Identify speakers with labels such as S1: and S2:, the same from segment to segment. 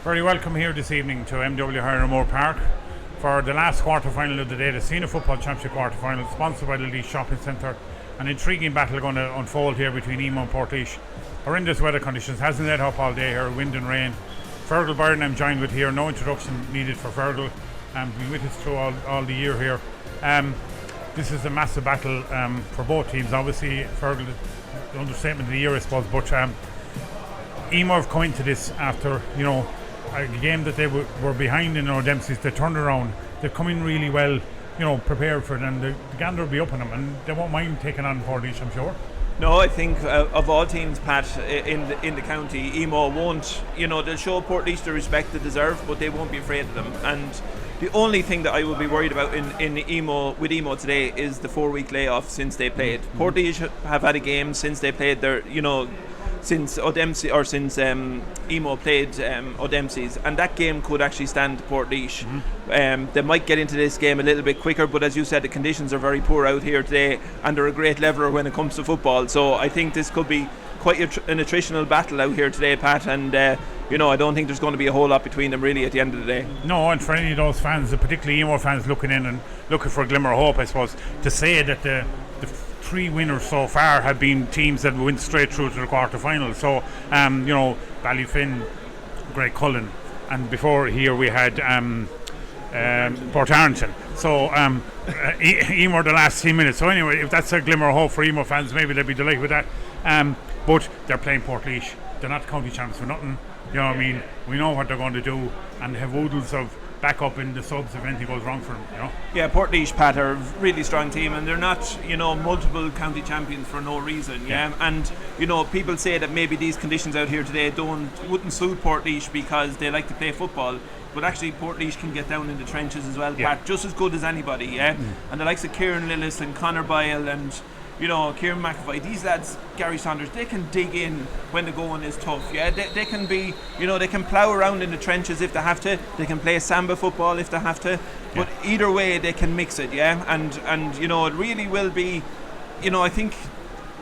S1: Very welcome here this evening to MW Hiramore Park for the last quarter-final of the day, the Senior Football Championship quarter-final, sponsored by the Leeds Shopping Centre. An intriguing battle going to unfold here between Emo and Portlaoise. Horrendous weather conditions, hasn't let up all day here, wind and rain. Fergal Byrne I'm joined with here, no introduction needed for Fergal, been with us through all the year here. This is a massive battle for both teams. Obviously Fergal, the understatement of the year I suppose, but Emo have come into this after, a game that they were behind in Dempsey's. They turned around. They're coming really well, prepared for it, and the gander will be up on them, and they won't mind taking on Portlaoise, I'm sure.
S2: No, I think of all teams, Pat, in the county, Emo won't, they'll show Portlaoise the respect they deserve, but they won't be afraid of them. And the only thing that I will be worried about in Emo today is the 4-week layoff since they played. Portlaoise have had a game since they played their, since O'Dempsey or since Emo played O'Dempsey's, and that game could actually stand Portlaoise. They might get into this game a little bit quicker, but as you said, the conditions are very poor out here today, and they're a great leveler when it comes to football. So I think this could be quite an attritional battle out here today, Pat, and I don't think there's going to be a whole lot between them really at the end of the day.
S1: No, and for any of those fans, particularly Emo fans looking in and looking for a glimmer of hope, I suppose, to say that the 3 winners so far have been teams that went straight through to the quarter-final. So, Ballyfin, Grey Cullen, and before here we had Port Arlington. So, Emo the last 10 minutes. So anyway, if that's a glimmer of hope for Emo fans, maybe they'll be delighted with that. But they're playing Portlaoise. They're not county champs for nothing. You know what I mean? We know what they're going to do, and they have oodles of back up in the subs if anything goes wrong for them,
S2: Yeah, Portlaoise, Pat, are a really strong team, and they're not, multiple county champions for no reason. Yeah. And people say that maybe these conditions out here today wouldn't suit Portlaoise because they like to play football, but actually Portlaoise can get down in the trenches as well, Pat, just as good as anybody. Yeah. And the likes of Kieran Lillis and Conor Boyle and Kieran McAvoy, these lads, Gary Saunders, they can dig in when the going is tough. Yeah, they can be, they can plough around in the trenches if they have to. They can play samba football if they have to. But either way, they can mix it. Yeah, and it really will be. I think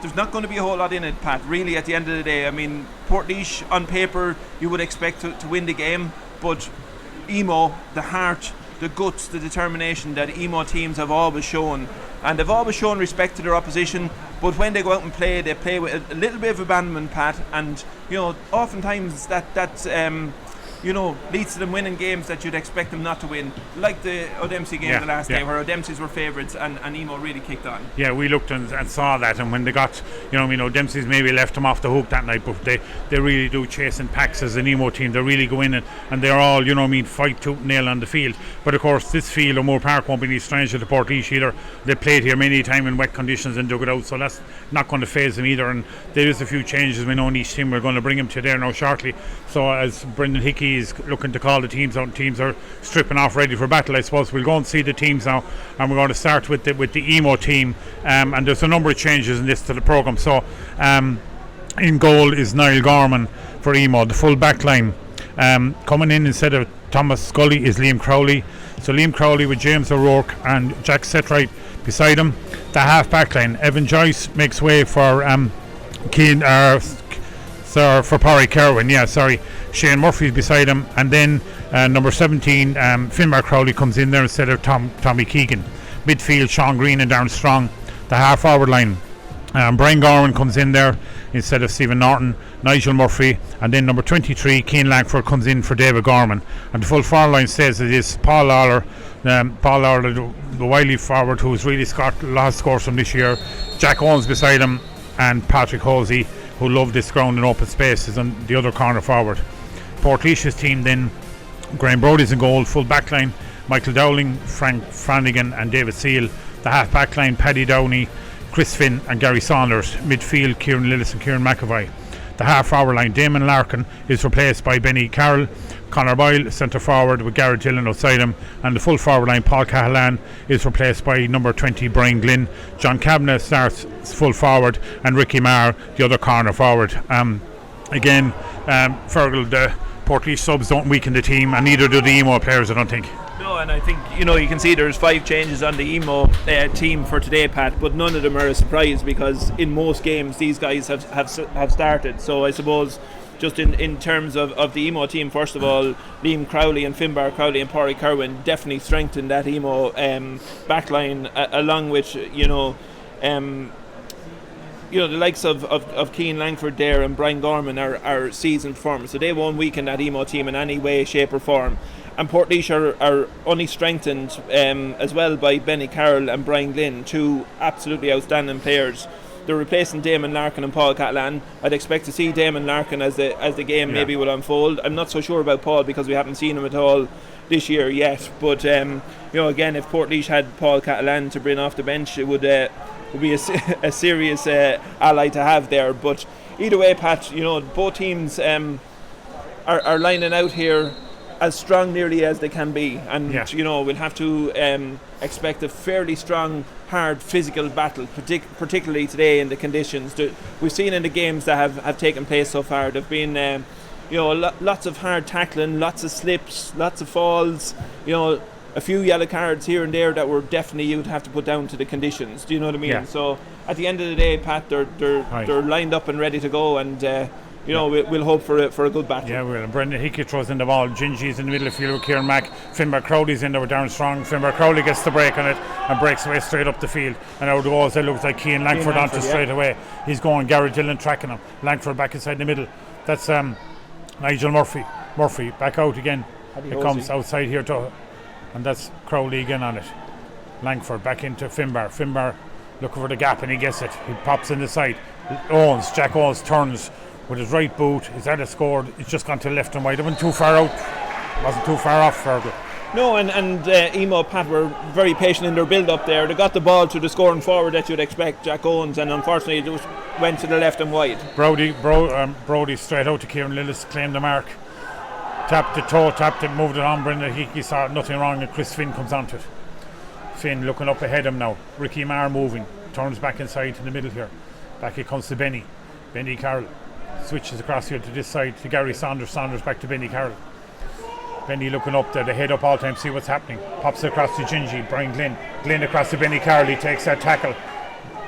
S2: there's not going to be a whole lot in it, Pat. Really, at the end of the day, I mean, Portlaoise on paper you would expect to win the game, but Emo, the heart, the guts, the determination that Emo teams have always shown, and they've always shown respect to their opposition, but when they go out and play, they play with a little bit of abandonment, Pat, and oftentimes that leads to them winning games that you'd expect them not to win, like the O'Dempsey game the last day, where O'Dempsey's were favourites and Emo really kicked on. Yeah,
S1: we looked and saw that, and when they got, O'Dempsey's maybe left them off the hook that night, but they really do chase in packs as an Emo team. They really go in and they're all, fight tooth and nail on the field. But of course, this field, O'Moore Park, won't be any stranger to Portlaoise either. They played here many times in wet conditions and dug it out, so that's not going to phase them either. And there is a few changes we know in each team. We're going to bring them to there now shortly. So as Brendan Hickey is looking to call the teams out, and teams are stripping off ready for battle, I suppose we'll go and see the teams now, and we're going to start with the Emo team, and there's a number of changes in this to the programme. So in goal is Niall Gorman for Emo. The full back line coming in instead of Thomas Scully is Liam Crowley. So Liam Crowley with James O'Rourke and Jack Setright beside him. The half back line, Evan Joyce makes way for for Parry Kerwin, Shane Murphy's beside him, and then number 17 Finbar Crowley comes in there instead of Tommy Keegan. Midfield, Sean Green and Darren Strong. The half forward line, Brian Gorman comes in there instead of Stephen Norton, Nigel Murphy, and then number 23 Keane Langford comes in for David Gorman. And the full forward line says it is Paul Lawler, the wily forward who's really got a lot of scores from this year. Jack Owens beside him, and Patrick Hosey, who love this ground and open space, is on the other corner forward. Portlaoise's team then, Graham Brody's in goal, full back line, Michael Dowling, Frank Flanagan and David Seal. The half back line, Paddy Downey, Chris Finn and Gary Saunders. Midfield, Kieran Lillis and Kieran McAvoy. The half forward line, Damon Larkin is replaced by Benny Carroll. Conor Boyle centre forward with Garrett Dillon outside him, and the full forward line, Paul Cahalan, is replaced by number 20 Brian Glynn. John Kavanagh starts full forward, and Ricky Marr the other corner forward. Fergal, the Portlaoise subs don't weaken the team, and neither do the Emo players, I don't think.
S2: No, and I think you can see there's 5 changes on the Emo team for today, Pat, but none of them are a surprise because in most games these guys have started. So I suppose just in terms of the Emo team, first of all, Liam Crowley and Finbar Crowley and Pádraig Kerwin definitely strengthened that Emo backline, along with the likes of Cian Langford there and Brian Gorman are seasoned performers, so they won't weaken that Emo team in any way, shape or form. And Portlaoise are only strengthened as well by Benny Carroll and Brian Glynn, two absolutely outstanding players. They're replacing Damon Larkin and Paul Catalan. I'd expect to see Damon Larkin as the game maybe will unfold. I'm not so sure about Paul because we haven't seen him at all this year yet. But again, if Portlaoise had Paul Catalan to bring off the bench, it would be a serious ally to have there. But either way, Pat, both teams are lining out here as strong nearly as they can be, and we'll have to expect a fairly strong, hard physical battle, particularly today in the conditions that we've seen in the games that have taken place so far. There've been lots of hard tackling, lots of slips, lots of falls, a few yellow cards here and there that were definitely you'd have to put down to the conditions. Do you know what I mean?
S1: Yeah.
S2: So at the end of the day, Pat, they're lined up and ready to go, and we'll hope for a good battle.
S1: Yeah, we will. Brendan Hickey throws in the ball. Gingy's in the middle of the field with Kieran Mack. Finbar Crowley's in there with Darren Strong. Finbar Crowley gets the break on it and breaks away straight up the field. And out the walls, it looks like Cian Langford onto straight away. He's going. Gary Dillon tracking him. Langford back inside the middle. That's Nigel Murphy. Murphy back out again. It comes outside here too. And that's Crowley again on it. Langford back into Finbar. Finbar looking for the gap and he gets it. He pops in the side. Jack Owens turns with his right boot. Is that a scored? It's just gone to left and right. It wasn't too far out. Wasn't too far off, Fergal.
S2: No, and Emo, Pat, were very patient in their build-up there. They got the ball to the scoring forward that you'd expect, Jack Owens, and unfortunately it just went to the left and wide.
S1: Brody straight out to Kieran Lillis, claimed the mark. Tapped it, moved it on. Brendan Hickey saw nothing wrong, and Chris Finn comes onto it. Finn looking up ahead of him now. Ricky Marr moving. Turns back inside to the middle here. Back it comes to Benny. Benny Carroll switches across here to this side to Gary Saunders. Saunders back to Benny Carroll. Benny looking up there, the head up all the time, see what's happening. Pops it across to Gingy. Brian Glynn. Glynn across to Benny Carroll. He takes that tackle.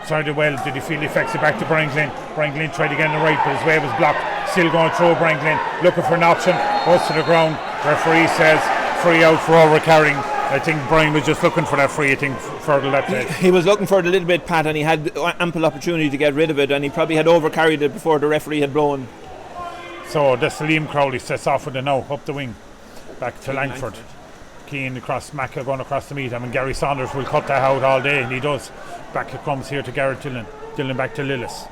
S1: Started well. Did he feel the effects? It back to Brian Glynn. Brian Glynn tried to get in the right, but his way was blocked. Still going through Brian Glynn. Looking for an option. Goes to the ground. Referee says free out for overcarrying. I think Brian was just looking for that free. I think Fergal that day.
S2: He was looking for it a little bit, Pat, and he had ample opportunity to get rid of it, and he probably had overcarried it before the referee had blown.
S1: So that's Liam Crowley sets off with it now, up the wing. Back to Langford. Keane across, Mackle going across to meet him, and Gary Saunders will cut that out all day, and he does. Back it comes here to Garrett Dillon. Dillon back to Lillis.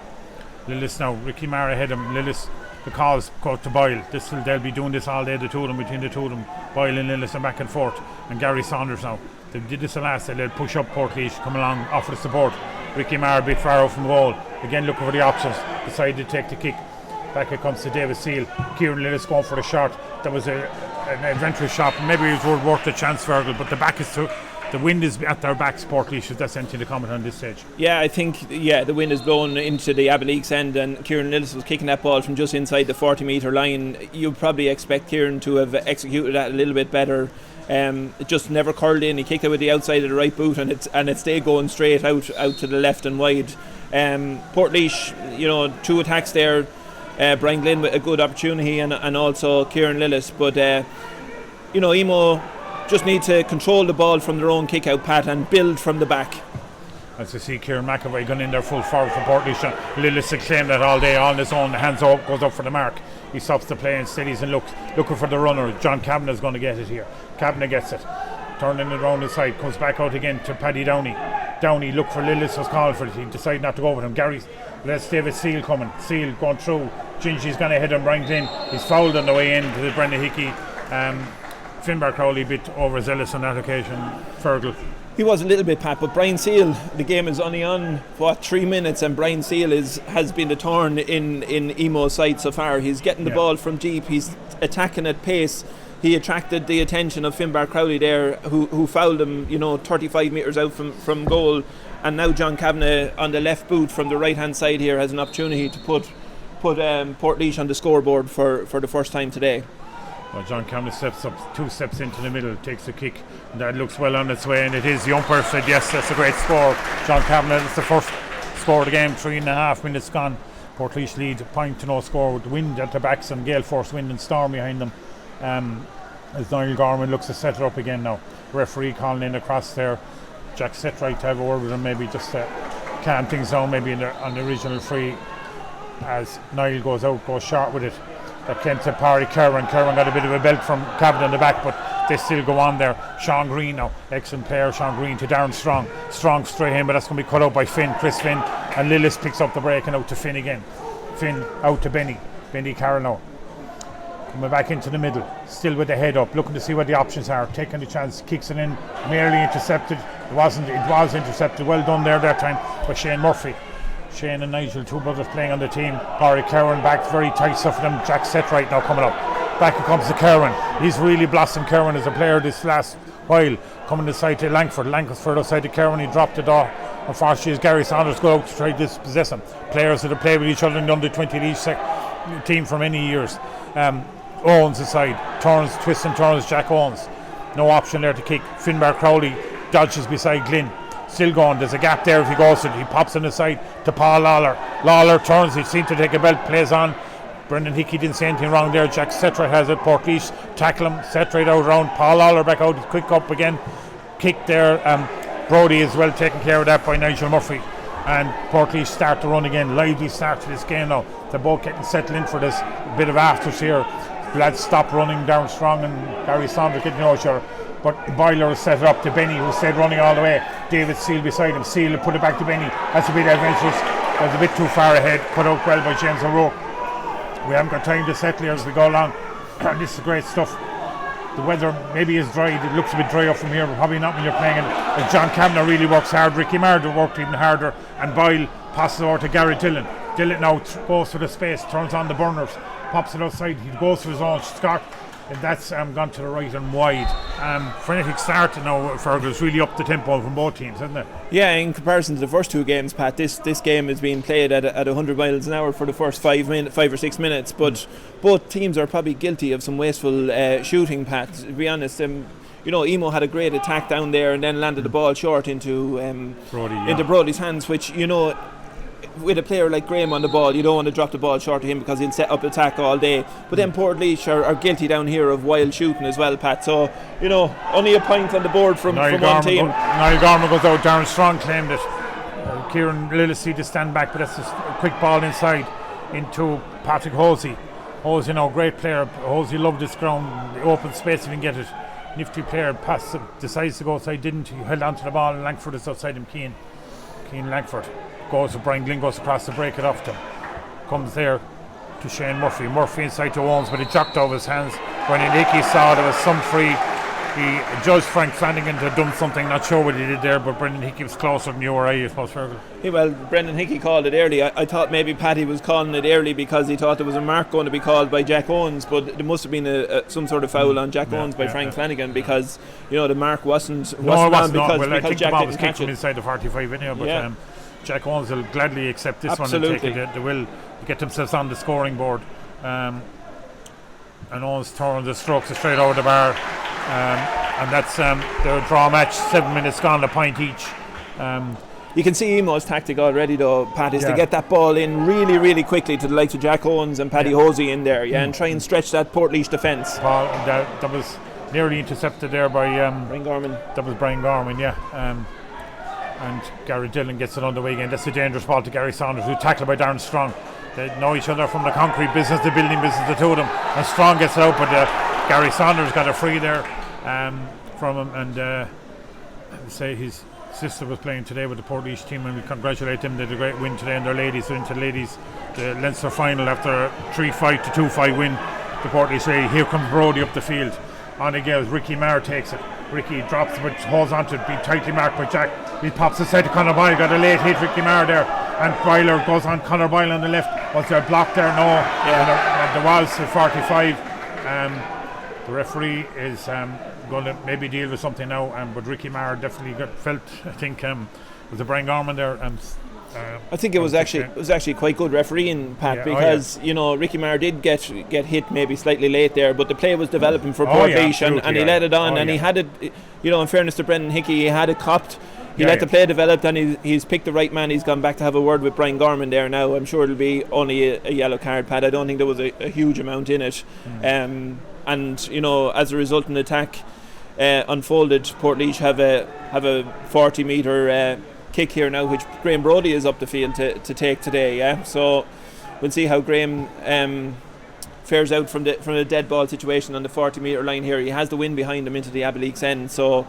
S1: Lillis now, Ricky Marr ahead of him. Lillis, the calls go to Boyle. They'll be doing this all day, the two of them, between the two of them. Boyle and Lillis and back and forth. And Gary Saunders now. They did this the last day. They'll push up Portlaoise, come along, offer the support. Ricky Marr a bit far out from the goal. Again looking for the options. Decided to take the kick. Back it comes to David Seal. Kieran Lillis going for the shot. That was an adventurous shot. Maybe it was worth the chance, Fergal, but the wind is at their backs, Portlaoise. If that's anything to comment on this stage.
S2: Yeah, I think the wind is blowing into the Abbeleg's end, and Kieran Lillis was kicking that ball from just inside the 40-metre line. You'd probably expect Kieran to have executed that a little bit better. It just never curled in. He kicked it with the outside of the right boot, and it stayed going straight out to the left and wide. Portlaoise, two attacks there. Brian Glynn with a good opportunity, and also Kieran Lillis, but Emo just need to control the ball from their own kick out, Pat, and build from the back.
S1: As you see Kieran McAvoy going in there full forward for Portlaoise. Lillis had claimed that all day on his own. The hands up, goes up for the mark. He stops the play and steadies and looking for the runner. John Kavanagh's going to get it here. Kavanagh gets it, turning it around the side, comes back out again to Paddy Downey. Downey look for Lillis, was called for it. He decided not to go with him. That's David Seal coming. Seal going through. Gingy's going to hit him. Brian Glynn. He's fouled on the way in to the Brendan Hickey. Finbar Crowley a bit overzealous on that occasion. Fergal.
S2: He was a little bit, Pat, but Brian Seal, the game is only on 3 minutes, and Brian Seal has been the thorn in Emo's side so far. He's getting the ball from deep. He's attacking at pace. He attracted the attention of Finbar Crowley there, who fouled him, 35 metres out from goal. And now John Kavanagh on the left boot from the right hand side here has an opportunity to put Portlaoise on the scoreboard for the first time today.
S1: Well, John Kavanagh steps up, 2 steps into the middle, takes a kick, and that looks well on its way, and it is. The umpire said yes, that's a great score. John Kavanagh, that's the first score of the game, 3.5 minutes gone. Portlaoise lead, a point to no score with the wind at their backs and gale force wind and storm behind them. As Niall Gorman looks to set it up again now. Referee calling in across there. Jack Setright to have a word with him, maybe just to calm things down, maybe on the original free. As Niall goes out, goes short with it. That came to Parry Kerwin. Kerwin got a bit of a belt from Cabot on the back, but they still go on there. Sean Green now, excellent player. Sean Green to Darren Strong. Strong straight in, but that's going to be cut out by Finn, Chris Finn. And Lillis picks up the break and out to Finn again. Finn out to Benny Carroll now. Coming back into the middle, still with the head up, looking to see what the options are, taking the chance, kicks it in, merely intercepted. It was intercepted, well done there that time by Shane Murphy. Shane and Nigel, two brothers playing on the team. Barry Kerwin back, very tight stuff for them. Jack Setright now coming up. Back comes to Kerwin. He's really blossomed, Kerwin, as a player this last while. Coming to side to Langford. Langford outside to Kerwin, he dropped it off. Unfortunately, as Gary Saunders go out to try to dispossess him. Players that have played with each other in the under-20 league team for many years. Owens aside, twists and turns, Jack Owens. No option there to kick. Finbar Crowley dodges beside Glynn. Still going, there's a gap there if he goes to it. He pops on the side to Paul Lawler. Lawler turns, he seems to take a belt, plays on. Brendan Hickey didn't say anything wrong there. Jack Setright has it. Portlaoise tackle him. Setright out round. Paul Lawler back out. Quick up again. Kick there. Brody is well taken care of that by Nigel Murphy. And Portlaoise start to run again. Lively start to this game now. They're both getting settled in for this bit of afters here. Lads stop running down strong and Gary Saunders getting no sure. But Boiler has set it up to Benny, who stayed running all the way. David Seal beside him. Seal will put it back to Benny. That's a bit adventurous. That's a bit too far ahead. Cut out well by James O'Rourke. We haven't got time to settle here as we go along. This is great stuff. The weather maybe is dry. It looks a bit dry up from here, but probably not when you're playing it. And John Kavanagh really works hard. Ricky Marder worked even harder. And Boyle passes over to Gary Dillon. Dillon now goes for the space, turns on the burners, pops it outside. He goes for his own Scott. And that's gone to the right and wide. Frenetic start now, Fergus, really up the tempo from both teams, isn't it?
S2: Yeah, in comparison to the first two games, Pat, this game is being played at 100 miles an hour for the first 5 or 6 minutes, but both teams are probably guilty of some wasteful shooting, Pat, to be honest. Emo had a great attack down there and then landed the ball short into Brody's hands, which, with a player like Graham on the ball, you don't want to drop the ball short to him because he'll set up the attack all day. But then Portlaoise are guilty down here of wild shooting as well, Pat. So, only a point on the board from one team.
S1: Niall Gorman goes out, Darren Strong claimed it. Kieran Lillis to stand back, but that's a quick ball inside into Patrick Hosey. Hosey, great player. Hosey loved this ground, the open space if he can get it. Nifty player, decides to go outside, didn't he? Held onto the ball and Langford is outside him, Keane Langford. Goes to Brian Glynn, goes across to break it off to him. Comes there to Shane Murphy. Murphy inside to Owens, but he jocked over his hands. Brendan Hickey saw there was some free. He judged Frank Flanagan to have done something, not sure what he did there, but Brendan Hickey was closer than you or I suppose, Fergal.
S2: Yeah, well, Brendan Hickey called it early. I thought maybe Paddy was calling it early because he thought there was a mark going to be called by Jack Owens, but there must have been some sort of foul on Jack Owens by Frank Flanagan because the mark wasn't because
S1: I think
S2: Jack
S1: the ball
S2: didn't
S1: was
S2: catch
S1: kicked from
S2: it
S1: inside the 45 anyway, but Jack Owens will gladly accept this
S2: Absolutely.
S1: one and take it. They will get themselves on the scoring board. And Owens turns the strokes straight over the bar. And that's their draw match. 7 minutes gone, a point each.
S2: You can see Emo's tactic already though, Pat, is to get that ball in really, really quickly to the likes of Jack Owens and Paddy Hosey in there, and try and stretch that Portlaoise defence.
S1: That was nearly intercepted there by
S2: Brian Gorman.
S1: That was Brian Gorman, and Gary Dillon gets it underway again. That's a dangerous ball to Gary Saunders, who's tackled by Darren Strong. They know each other from the concrete business, the building business, the two of them. And Strong gets it out, but Gary Saunders got a free there from him. And I would say his sister was playing today with the Portlaoise team, and we congratulate them. They had a great win today, and their ladies are into the Leinster final after a 3-5 to 2-5 win. The Portlaoise, here comes Brody up the field. On it goes. Ricky Marr takes it. Ricky drops it, but holds on to it, being tightly marked by Jack. He pops aside to Conor Boyle, got a late hit, Ricky Marr there, and Boiler goes on Conor Boyle on the left. Was there a block there? No. And there was a 45. The referee is going to maybe deal with something now, but Ricky Marr definitely felt, I think, was the Brian Gorman there.
S2: I think it was actually quite good refereeing, Pat, because Ricky Marr did get hit maybe slightly late there, but the play was developing for Portlaoise, and he let it on, and he had it. In fairness to Brendan Hickey, he had it copped. he let the play develop, and he's picked the right man. He's gone back to have a word with Brian Gorman there now. I'm sure it'll be only a yellow card, Pat. I don't think there was a huge amount in it. And as a result, an attack unfolded. Portlaoise have a 40 metre kick here now, which Graham Brody is up the field to take today. Yeah, so we'll see how Graham fares out from a dead ball situation on the 40 metre line here. He has the wind behind him into the Abbelikes end, so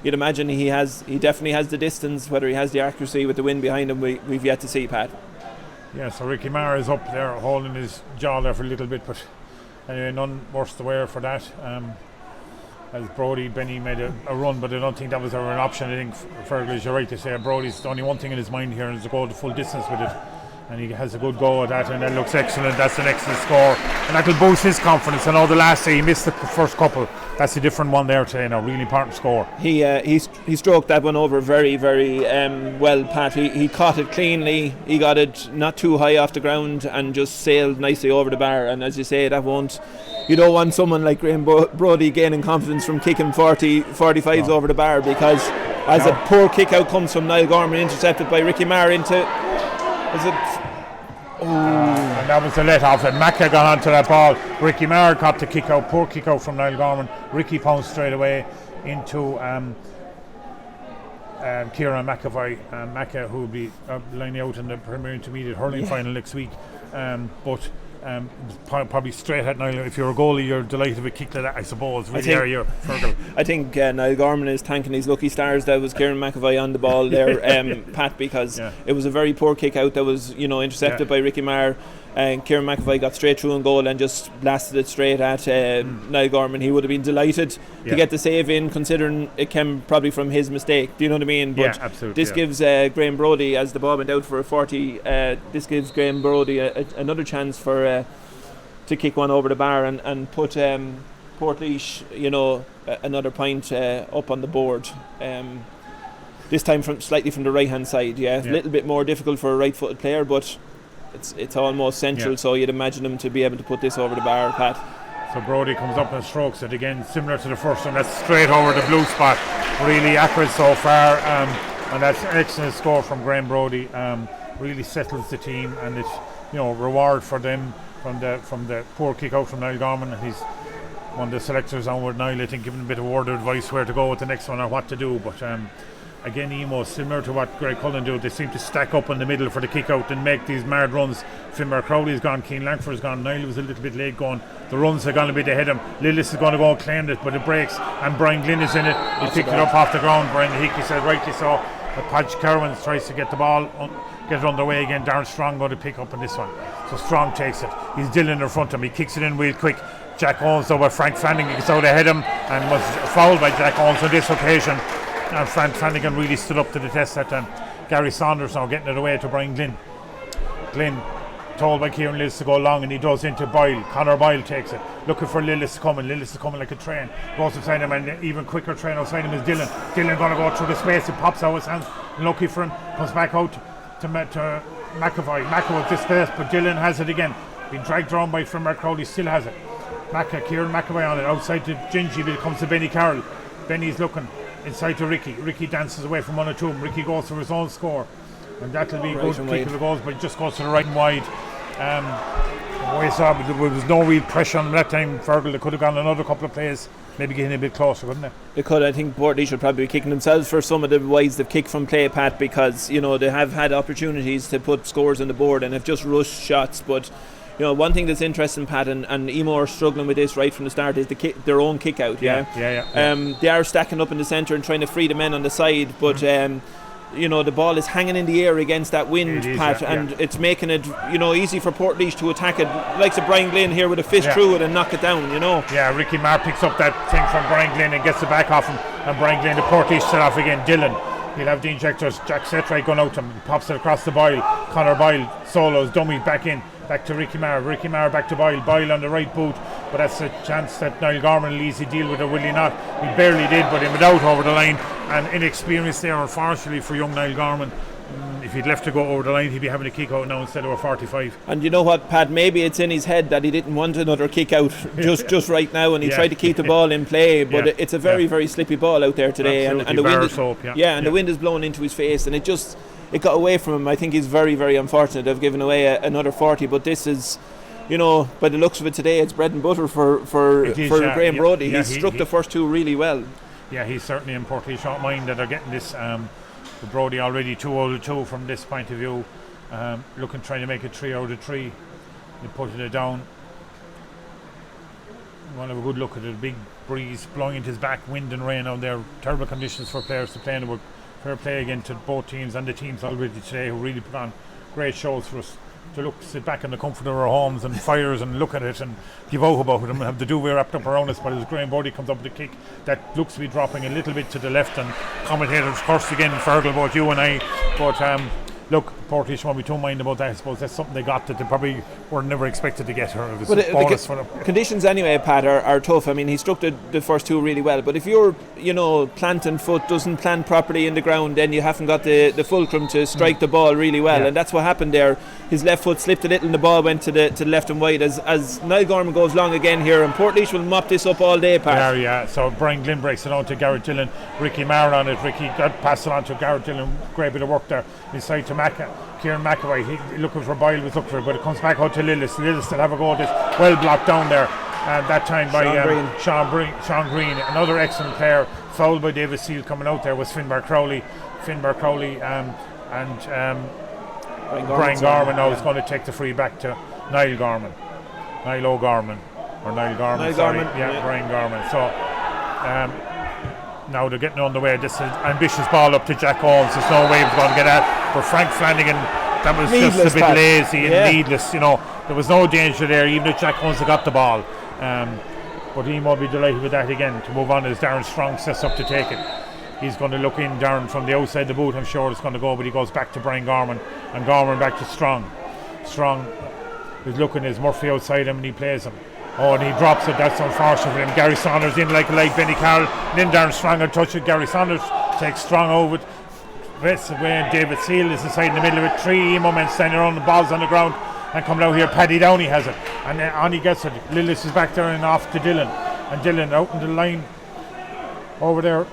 S2: you'd imagine he definitely has the distance. Whether he has the accuracy with the wind behind him, we've yet to see, Pat.
S1: Yeah, so Ricky Maher is up there holding his jaw there for a little bit, but anyway, none worse the wear for that. As Benny made a run, but I don't think that was ever an option. I think Fergal, you're right to say Brody's only one thing in his mind here is to go the full distance with it, and he has a good go at that, and that looks excellent. That's an excellent score, and that will boost his confidence. I know the last day he missed the first couple. That's a different one there today, a really important score. He
S2: stroked that one over very, very well, Pat. He caught it cleanly. He got it not too high off the ground and just sailed nicely over the bar. And as you say, you don't want someone like Graham Brody gaining confidence from kicking 45s over the bar, because as a poor kick out comes from Niall Gorman, intercepted by Ricky Maher into...
S1: and that was the let off, and Macca got onto that ball. Ricky Maher caught the kick out, poor kick out from Niall Gorman. Ricky pounced straight away into Kieran McAvoy. Macca, who will be lining out in the Premier Intermediate hurling final next week. But probably straight at Niall. If you're a goalie, you're delighted with a kick like that, I suppose. Really,
S2: I think Niall Gorman is thanking his lucky stars that was Kieran McAvoy on the ball there, Pat, because it was a very poor kick out that was intercepted by Ricky Maher, and Kieran McAvoy got straight through on goal and just blasted it straight at Niall Gorman. He would have been delighted to get the save in, considering it came probably from his mistake. Do you know what I mean? But
S1: absolutely.
S2: This gives Graham Brody, as the ball went out for a 40, this gives Graham Brody another chance to kick one over the bar and put Portlaoise, another point up on the board. This time slightly from the right hand side. A little bit more difficult for a right-footed player, but it's almost central. So you'd imagine him to be able to put this over the bar, Pat.
S1: So Brody comes up and strokes it again, similar to the first one. That's straight over the blue spot. Really accurate so far, and that's an excellent score from Graham Brody. Really settles the team, and it's reward for them from the poor kick out from Niall Gorman. He's one of the selectors on with Niall, I think, giving a bit of word of advice where to go with the next one or what to do. But again, Emo, similar to what Greg Cullen do, they seem to stack up in the middle for the kick out and make these mad runs. Finbar Crowley's gone, Keane Langford's gone, Niall was a little bit late going. The runs are going to be ahead of him. Lillis is going to go and claim it, but it breaks, and Brian Glynn is in it. He picked it up off the ground. Brian Hickey said rightly so. But Padge Kerwin tries to get the ball, get it underway again. Darren Strong going to pick up on this one. So Strong takes it. He's Dylan in front of him. He kicks it in real quick. Jack Owens, though, where Frank Flanagan gets out ahead of him and was fouled by Jack Owens on this occasion. And Frank Flanagan really stood up to the test that time. Gary Saunders now getting it away to Brian Glynn. Glynn told by Kieran Lillis to go long, and he does into Boyle. Conor Boyle takes it, looking for Lillis coming. Lillis is coming like a train, goes beside him, and even quicker train outside him is Dylan. Dylan going to go through the space, it pops out his hands, lucky for him, comes back out to McAvoy. McAvoy displaced, but Dylan has it again. Been dragged around by Finbar Crowley, still has it. Kieran McAvoy on it, outside to Gingy, but it comes to Benny Carroll. Benny's looking inside to Ricky. Ricky dances away from one or two. Ricky goes for his own score, and that'll be good kick of the goals, but it just goes to the right and wide. There was no real pressure on that time. Fergal, they could have gone another couple of plays, maybe getting a bit closer, couldn't they?
S2: They could. I think Portlaoise should probably be kicking themselves for some of the wides they've kicked from play, Pat, because they have had opportunities to put scores on the board and have just rushed shots. But one thing that's interesting, Pat, and Emo are struggling with this right from the start, is their own kick out. They are stacking up in the centre and trying to free the men on the side, but the ball is hanging in the air against that wind, Pat, and it's making it easy for Portlaoise to attack it. Likes of Brian Glynn here with a fist through it and knock it down.
S1: Ricky Maher picks up that thing from Brian Glynn and gets it back off him, and Brian Glynn, the Portlaoise set off again. Dylan, he'll have the injectors. Jack Setright going out to him, pops it across the Boyle. Conor Boyle solos, dummy back in. Back to Ricky Maher. Ricky Maher back to Boyle. Boyle on the right boot, but that's a chance that Niall Gorman will easily deal with, or will he not? He barely did, but he went out over the line, and inexperienced there, unfortunately, for young Niall Gorman. If he'd left to go over the line, he'd be having a kick out now instead of a 45.
S2: And you know what, Pat, maybe it's in his head that he didn't want another kick out just right now, and he tried to keep the ball in play, but it's a very slippy ball out there today, and the wind the wind is blowing into his face, and it got away from him. I think he's very, very unfortunate to have given away another 40, but this is, by the looks of it today, it's bread and butter for Graham Brody. He struck the first two really well.
S1: Yeah, he's certainly in Portlaoise. Don't mind that they're getting this. The Brody already 2 out of 2 from this point of view. Trying to make it 3 out of 3. They're putting it down. Want to have a good look at it. Big breeze blowing into his back, wind and rain out there. Terrible conditions for players to play in. But fair play again to both teams and the teams already today who really put on great shows for us. To sit back in the comfort of our homes and fires and look at it and give out about it and have the duvet wrapped up around us. But as Graham Brody comes up with a kick that looks to be dropping a little bit to the left, and commentators cursed again, Fergal, both you and I. But look, Portlaoise won't be too mind about that. I suppose that's something they got that they probably were never expected to get. It was a bonus for them.
S2: Conditions anyway, Pat, are tough. I mean, he struck the first two really well, but if your planting foot doesn't plant properly in the ground, then you haven't got the fulcrum to strike the ball really well, and that's what happened there. His left foot slipped a little and the ball went to the left and wide as Niall Gorman goes long again here, and Portlaoise will mop this up all day, Pat.
S1: Yeah. So Brian Glynn breaks it on to Garrett Dillon. Ricky Maher on it. Ricky got passed it on to Garrett Dillon. Great bit of work there inside to Kieran McAvoy. He looking for Boyle, was looking for it, but it comes back out to Lillis. Lillis still have a go at this. Well blocked down there, and that time by Sean Green. Another excellent player. Fouled by David Seal. Coming out there was Finbar Crowley and Brian Gorman now is going to take the free back to Niall Gorman. Brian Gorman. So now they're getting on the way. This is an ambitious ball up to Jack Holmes. There's no way he's going to get that. For Frank Flanagan, that was needless, just a bit lazy and needless. There was no danger there, even if Jack Holmes had got the ball. But Emo will be delighted with that again to move on as Darren Strong sets up to take it. He's going to look in, Darren, from the outside the boot. I'm sure it's going to go, but he goes back to Brian Gorman, and Gorman back to Strong. Strong is looking as Murphy outside him, and he plays him. Oh, and he drops it. That's unfortunate for him. Gary Saunders in like Benny Carroll. And then Darren Strong will touch it. Gary Saunders takes Strong over it. Rests away, and David Seal is inside in the middle of it. 3 Emo men standing around, the ball's on the ground. And coming out here, Paddy Downey has it. And then on he gets it. Lillis is back there and off to Dillon. And Dillon out in the line over there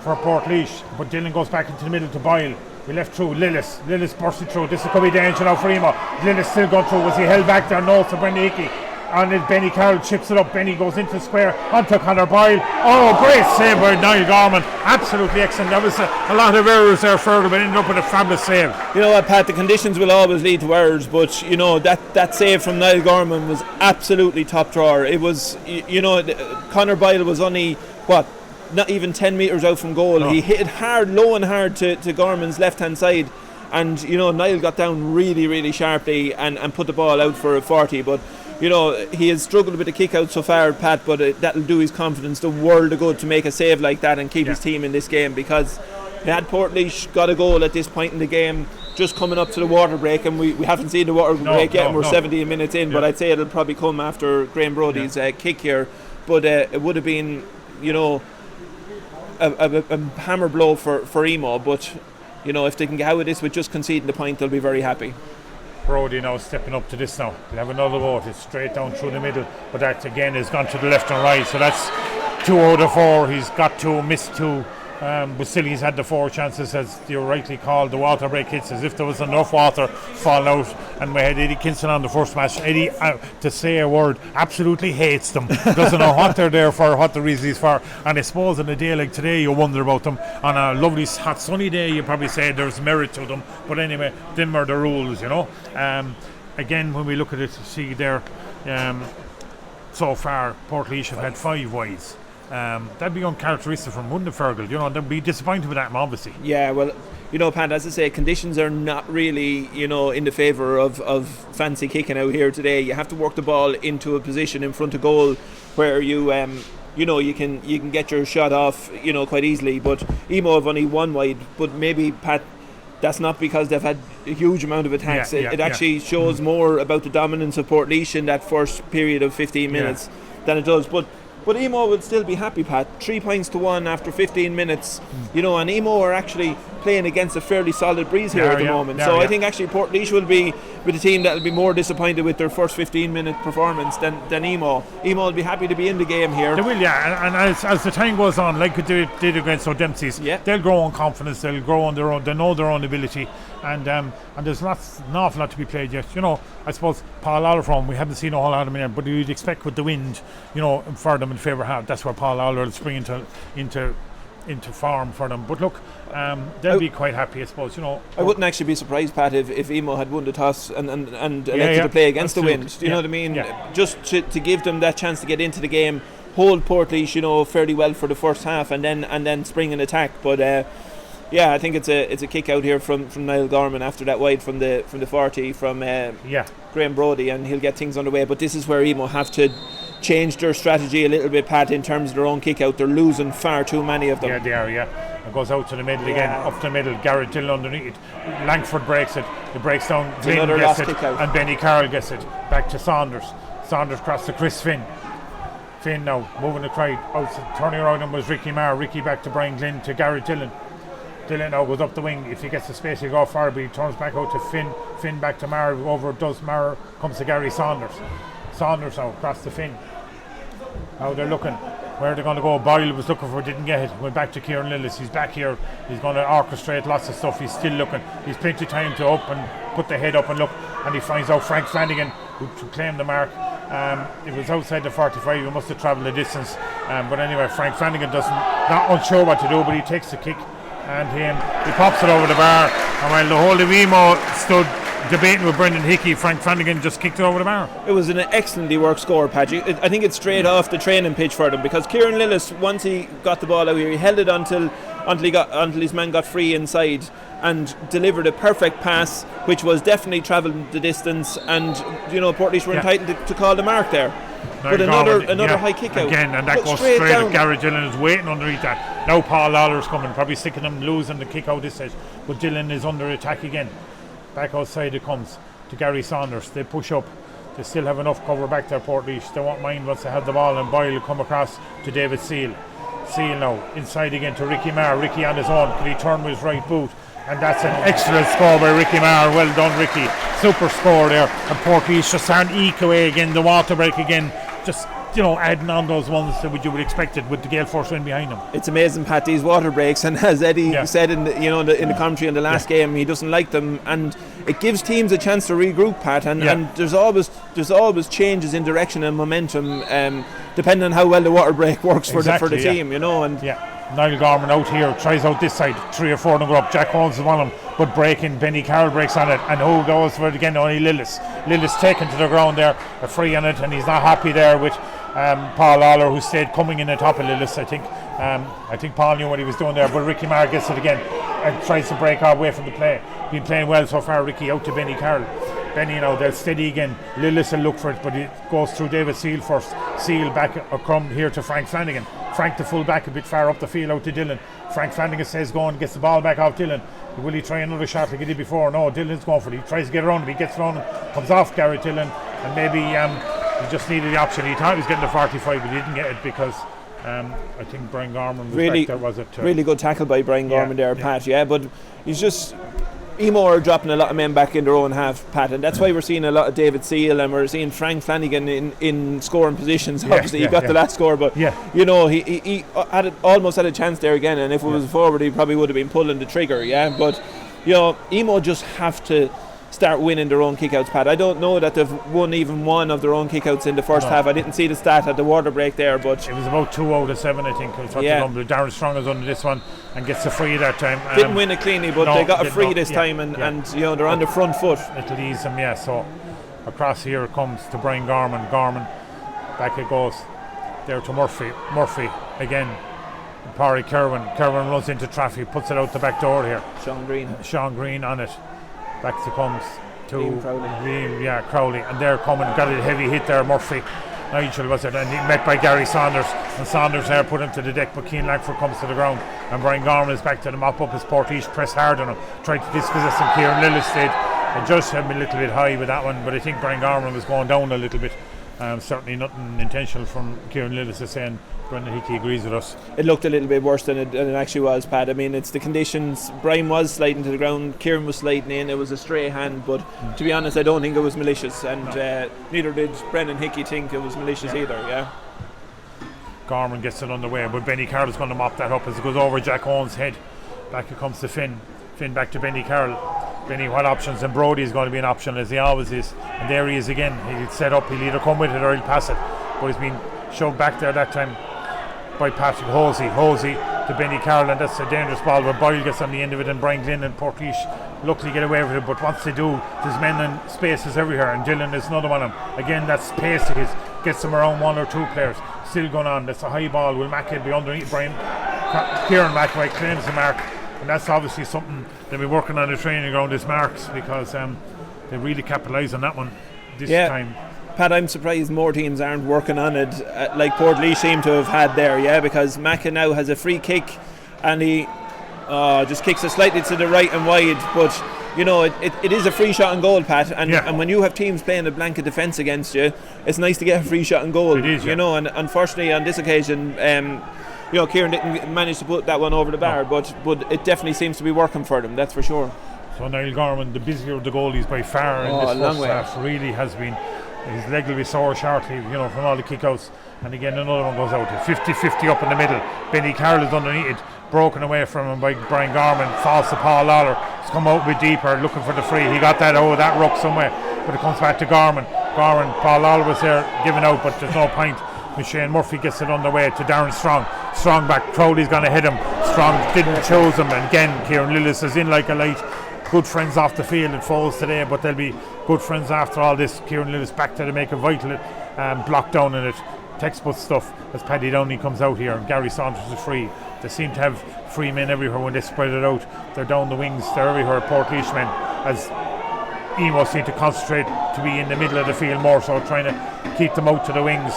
S1: for Portlaoise. But Dillon goes back into the middle to Boyle. We left through Lillis. Lillis bursted through. This could be danger now for Emo. Lillis still going through. Was he held back there? No, so Brendan Hickey. And then Benny Carroll chips it up. Benny goes into the square onto Conor Boyle. Oh, great save by Niall Gorman. Absolutely excellent. There was a lot of errors there further, but ended up with a fabulous save.
S2: You know what, Pat, the conditions will always lead to errors, but that save from Niall Gorman was absolutely top drawer. It was, Conor Boyle was only not even 10 metres out from goal. No. He hit it hard, low and hard to Gorman's left hand side, and Niall got down really, really sharply and put the ball out for a 40. But he has struggled with the kick out so far, Pat, but that'll do his confidence the world of good to make a save like that and keep his team in this game, because had Portlaoise got a goal at this point in the game, just coming up to the water break, and we haven't seen the water break yet, and we're 17 minutes in, but I'd say it'll probably come after Graham Brody's kick here, but it would have been a hammer blow for Emo, but if they can get out of this with just conceding the point, they'll be very happy.
S1: Brody now stepping up to this now. They'll have another go. It's straight down through the middle, but that again has gone to the left and right, so that's 2 out of 4. He's got 2, missed 2, but still he's had the 4 chances, as you rightly called. The water break hits as if there was enough water falling out, and we had Eddie Kinson on the first match. Eddie, to say a word, absolutely hates them. Doesn't know what they're there for, what the reason is for, and I suppose on a day like today you wonder about them. On a lovely hot sunny day you probably say there's merit to them, but anyway, them are the rules, Again, when we look at it, see there, so far Portlaoise have had 5 wides. That'd be uncharacteristic from wouldn't it, Fergal? They'd be disappointed with that, obviously.
S2: Yeah, well, Pat, as I say, conditions are not really, in the favour of fancy kicking out here today. You have to work the ball into a position in front of goal where you can get your shot off, quite easily. But Emo have only 1 wide, but maybe, Pat, that's not because they've had a huge amount of attacks. It actually shows more about the dominance of Portlaoise in that first period of 15 minutes than it does. But But Emo would still be happy, Pat. 3 points to 1 after 15 minutes. You know, and Emo are actually playing against a fairly solid breeze here at the moment. So I think actually Portlaoise will be with a team that will be more disappointed with their first 15-minute performance than Emo. Emo will be happy to be in the game here.
S1: They will, yeah. And as the time goes on, like they did against O'Dempsey's, they'll grow in confidence. They'll grow on their own. They know their own ability. And there's an awful lot to be played yet. You know, I suppose Paul Lawler from, we haven't seen a whole lot of him there, but you'd expect with the wind, you know, for them in favour half. That's where Paul Lawler will spring into form for them. But look, they'll be quite happy, I suppose. You know,
S2: I wouldn't actually be surprised, Pat, if Emo had won the toss and elected to play against the wind. Do you know what I mean? Yeah. Just to give them that chance to get into the game, hold Portlaoise, you know, fairly well for the first half, and then spring an attack. But I think it's a kick out here from Niall Gorman after that wide from the 40 from Graham Brody, and he'll get things underway. But this is where Emo have to change their strategy a little bit, Pat, in terms of their own kick out. They're losing far too many of them.
S1: Yeah, they are, It goes out to the middle again, up the middle. Garrett Dillon underneath it. Langford breaks it. It breaks down. Glynn gets it. And Benny Carroll gets it. Back to Saunders. Saunders across to Chris Finn. Finn now moving the crowd. Turning around him was Ricky Marr. Ricky back to Brian Glynn to Garrett Dillon. Dillon now goes up the wing. If he gets the space, he'll go far, but he turns back out to Finn. Finn back to Marr. Over does Marr. Comes to Gary Saunders. Saunders now across to Finn. Now they're looking where they're going to go. Boyle was looking for, didn't get it. Went back to Kieran Lillis. He's back here. He's going to orchestrate lots of stuff. He's still looking. He's plenty of time to up and put the head up and look. And he finds out Frank Flanagan, who claimed the mark. It was outside the 45. He must have travelled a distance. But anyway, Frank Flanagan not unsure what to do, but he takes the kick and he pops it over the bar. And while the whole of Emo stood debating with Brendan Hickey, Frank Flanagan just kicked it over the bar.
S2: It was an excellently worked score, Padgy. I think it's straight off the training pitch for them, because Kieran Lillis, once he got the ball out here, he held it until his man got free inside and delivered a perfect pass, which was definitely travelled the distance, and you know, Portlaoise were entitled to call the mark there. But another high kick out
S1: again, and that goes straight at Garrett Dillon is waiting underneath that. Now Paul Lawler's coming, probably sick of them losing the kick out this stage, but Dillon is under attack again. Back outside it comes to Gary Saunders. They push up. They still have enough cover back there, Portlaoise. They won't mind once they have the ball, and Boyle will come across to David Seal. Seal now inside again to Ricky Marr. Ricky on his own. Could he turn with his right boot? And that's an excellent score by Ricky Marr. Well done, Ricky. Super score there. And Portlaoise just aren't eke away again. The water break again. Just, you know, adding on those ones that you would expect it with the gale force wind behind them. It's
S2: amazing, Pat, these water breaks, and as Eddie said in the commentary in the last game, he doesn't like them, and it gives teams a chance to regroup, Pat, and there's always changes in direction and momentum, depending on how well the water break works for the team, you know. And
S1: Niall Gorman out here, tries out this side, 3 or 4 of them go up. Jack Holmes is one of them, but breaking. Benny Carroll breaks on it, and who goes for it again? Only Lillis. Lillis taken to the ground there, a free on it, and he's not happy there with Paul Lawler, who stayed coming in the top of Lillis. I think Paul knew what he was doing there, but Ricky Marr gets it again and tries to break away from the play. Been playing well so far, Ricky, out to Benny Carroll. Benny now, they'll steady again. Lillis will look for it, but it goes through David Seal first. Seal back or come here to Frank Flanagan. Frank the full back a bit far up the field out to Dillon. Frank Flanagan says go and gets the ball back off Dillon. Will he try another shot like he did before? No, Dillon's going for it. He tries to get around him. He gets around him, comes off Garrett Dillon, and maybe he just needed the option. He thought he was getting the 45, but he didn't get it because I think Brian Gorman was back there, was it?
S2: Really good tackle by Brian Gorman there, Pat, but he's just... Emo are dropping a lot of men back in their own half, Pat, and that's why we're seeing a lot of David Seal, and we're seeing Frank Flanagan in scoring positions. Obviously, he got the last score, but you know, he almost had a chance there again, and if it was forward, he probably would have been pulling the trigger. But you know, Emo just have to start winning their own kickouts, Pat. I don't know that they've won even one of their own kickouts in the first half. I didn't see the stat at the water break there, but
S1: it was about 2 out of 7, I think. Darren Strong is under this one and gets the free that time.
S2: Didn't win it cleanly, but they got a free this time, and you know, they're on the front foot.
S1: It'll ease them, So across here it comes to Brian Gorman. Gorman, back it goes there to Murphy. Murphy again. Parry Kerwin runs into traffic, puts it out the back door here. Sean Green on it. Back to comes to Crowley, and they're coming, got a heavy hit there. Murphy, Nigel was it, and he met by Gary Saunders, and Saunders there put him to the deck, but Cian Langford comes to the ground, and Brian Gorman is back to the mop up his Portlaoise, press hard on him, tried to dispossess him. Kieran Lillis did, and just had been a little bit high with that one, but I think Brian Gorman was going down a little bit. Certainly nothing intentional from Kieran Lillis is saying. Brendan Hickey agrees with us.
S2: It looked a little bit worse than it actually was, Pat. I mean, it's the conditions. Brian was sliding to the ground, Kieran was sliding in. It was a stray hand, but to be honest, I don't think it was malicious, and neither did Brendan Hickey think it was malicious either. Yeah.
S1: Gorman gets it underway, but Benny Carroll's going to mop that up as it goes over Jack Owen's head. Back it comes to Finn. Finn back to Benny Carroll. Benny, what options? And Brody is going to be an option, as he always is. And there he is again. He'll set up. He'll either come with it or he'll pass it. But he's been shoved back there that time by Patrick Hosey to Benny Carroll, and that's a dangerous ball where Boyle gets on the end of it, and Brian Glynn and Portlaoise luckily get away with it. But once they do, there's men and spaces everywhere, and Dylan is another one of them. Again, that space of his gets them around one or two players. Still going on. That's a high ball. Will Mackay be underneath Brian? Kieran McAvoy claims the mark, and that's obviously something they'll be working on the training ground, is marks, because they really capitalise on that one this time.
S2: Pat, I'm surprised more teams aren't working on it like Portlaoise seem to have had there, because Macca now has a free kick and he just kicks it slightly to the right and wide, but it is a free shot and goal, Pat, and when you have teams playing a blanket defence against you, it's nice to get a free shot and goal.
S1: It is,
S2: and unfortunately on this occasion Kieran didn't manage to put that one over the bar, but it definitely seems to be working for them, that's for sure.
S1: So Niall Gorman, the busier of the goalies by far in this first half, really has been. His leg will be sore shortly, from all the kickouts. And again, another one goes out. 50-50 up in the middle. Benny Carroll is underneath it, broken away from him by Brian Gorman. Falls to Paul Lawler. He's come out a bit deeper, looking for the free. He got that that ruck somewhere, but it comes back to Gorman. Paul Lawler was there giving out, but there's no point. Shane Murphy gets it underway to Darren Strong. Strong back. Crowley's going to hit him. Strong didn't choose him. And again, Kieran Lillis is in like a light. Good friends off the field at Foles today, but they'll be good friends after all this. Kieran Lillis back to make a vital block down in it. Textbook stuff as Paddy Downey comes out here, and Gary Saunders is free. They seem to have free men everywhere when they spread it out. They're down the wings, they're everywhere, Portlaoise men, as Emo seem to concentrate to be in the middle of the field more so, trying to keep them out to the wings.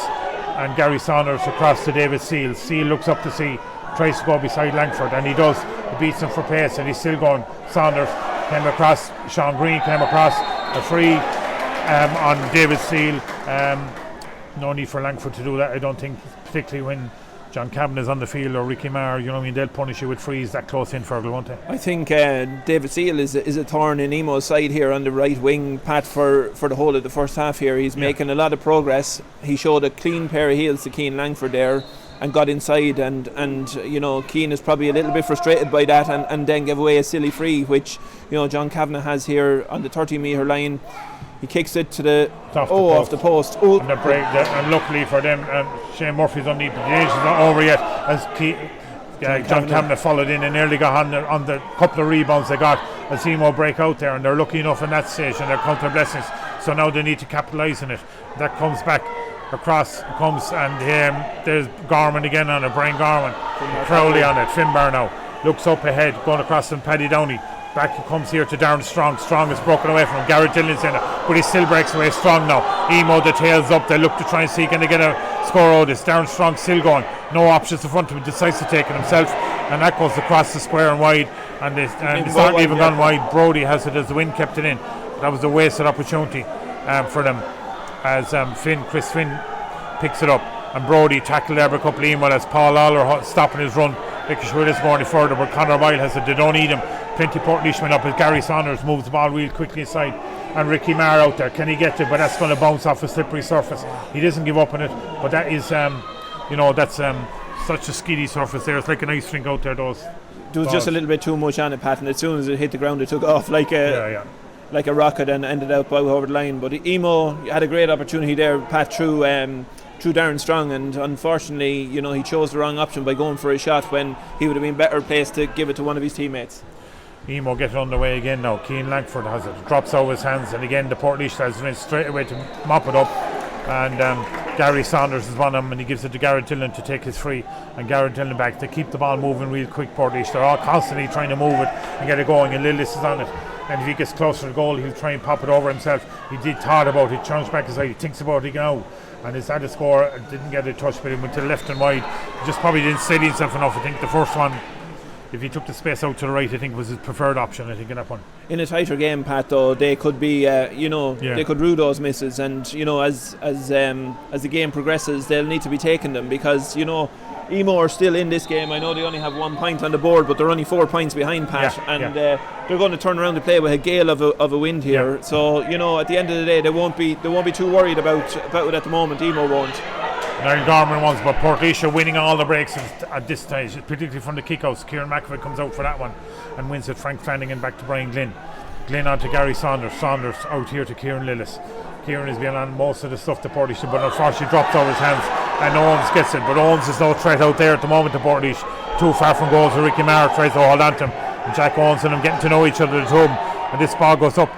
S1: And Gary Saunders across to David Seal. Seal looks up to see, tries to go beside Langford, and he does. He beats him for pace, and he's still going. Saunders came across, Sean Green came across, a free on David Seal. No need for Langford to do that, I don't think, particularly when John Cabin is on the field or Ricky Marr, they'll punish you with frees that close in, Fergal, won't they? I
S2: think David Seal is a thorn in Emo's side here on the right wing, Pat, for the whole of the first half here. He's making a lot of progress. He showed a clean pair of heels to Cian Langford there and got inside, and Cian is probably a little bit frustrated by that, and then gave away a silly free, which John Kavanagh has here on the 30-metre line. He kicks it to the off the post. Oh.
S1: And, and luckily for them, Shane Murphy's on the days is not over yet, as John Kavanagh followed in and nearly got on the couple of rebounds they got as Emo break out there, and they're lucky enough in that stage, and they're come to blessings. So now they need to capitalise on it. That comes back across, and there's Gorman again on it, Brian Gorman, Crowley on it, Finbar now looks up ahead, going across from Paddy Downey. Back he comes here to Darren Strong. Strong is broken away from him. Garrett Dillon's in it, but he still breaks away. Strong now. Emo, the tails up. They look to try and see can they get a score out of this. Darren Strong still going. No options in front of him. Decides to take it himself, and that goes across the square and wide. And it's not even gone wide. Brody has it as the wind kept it in. That was a wasted opportunity for them. As Chris Finn picks it up, and Brody tackled there by a couple of Emo as Paul Lawler stopping his run, making sure this going any further. But Conor Boyle has it. They don't need him. Plenty Portlaoise went up as Gary Saunders moves the ball real quickly inside, and Ricky Marr out there. Can he get it? But that's going to bounce off a slippery surface. He doesn't give up on it, but that is that's such a skiddy surface there. It's like an ice rink out there. There
S2: was just a little bit too much on it, Pat, and as soon as it hit the ground it took off like a rocket and ended up over the line. But Emo had a great opportunity there, Pat, through Darren Strong, and unfortunately he chose the wrong option by going for a shot when he would have been better placed to give it to one of his teammates.
S1: Emo gets it underway again now. Cian Langford has it, drops out of his hands, and again the Portlaoise lads went straight away to mop it up, and Gary Saunders is one of them, and he gives it to Garrett Dillon to take his free, and Garrett Dillon back to keep the ball moving real quick. Portlaoise, they're all constantly trying to move it and get it going, and Lillis is on it, and if he gets closer to the goal he'll try and pop it over himself. He did thought about it, turns back his side, he thinks about it again, and his had a score, didn't get a touch, but he went to the left and wide. He just probably didn't steady himself enough. I think the first one if he took the space out to the right, I think was his preferred option. I think in that one.
S2: In a tighter game, Pat, though, they could be, they could rue those misses, and as the game progresses, they'll need to be taking them because Emo are still in this game. I know they only have 1 point on the board, but they're only 4 points behind Pat, they're going to turn around the play with a gale of a wind here.
S1: Yeah.
S2: So at the end of the day, they won't be too worried about it at the moment. Emo won't.
S1: Niall Gorman wants, but Portlaoise are winning all the breaks at this stage, particularly from the kickouts. Kieran McAvoy comes out for that one and wins it. Frank Flanagan back to Brian Glynn. Glynn on to Gary Saunders. Saunders out here to Kieran Lillis. Kieran has been on most of the stuff to Portlaoise, but unfortunately drops over his hands and Owens gets it. But Owens is no threat out there at the moment to Portlaoise. Too far from goal, so Ricky Maher tries to hold on to him. And Jack Owens and him getting to know each other at home. And this ball goes up.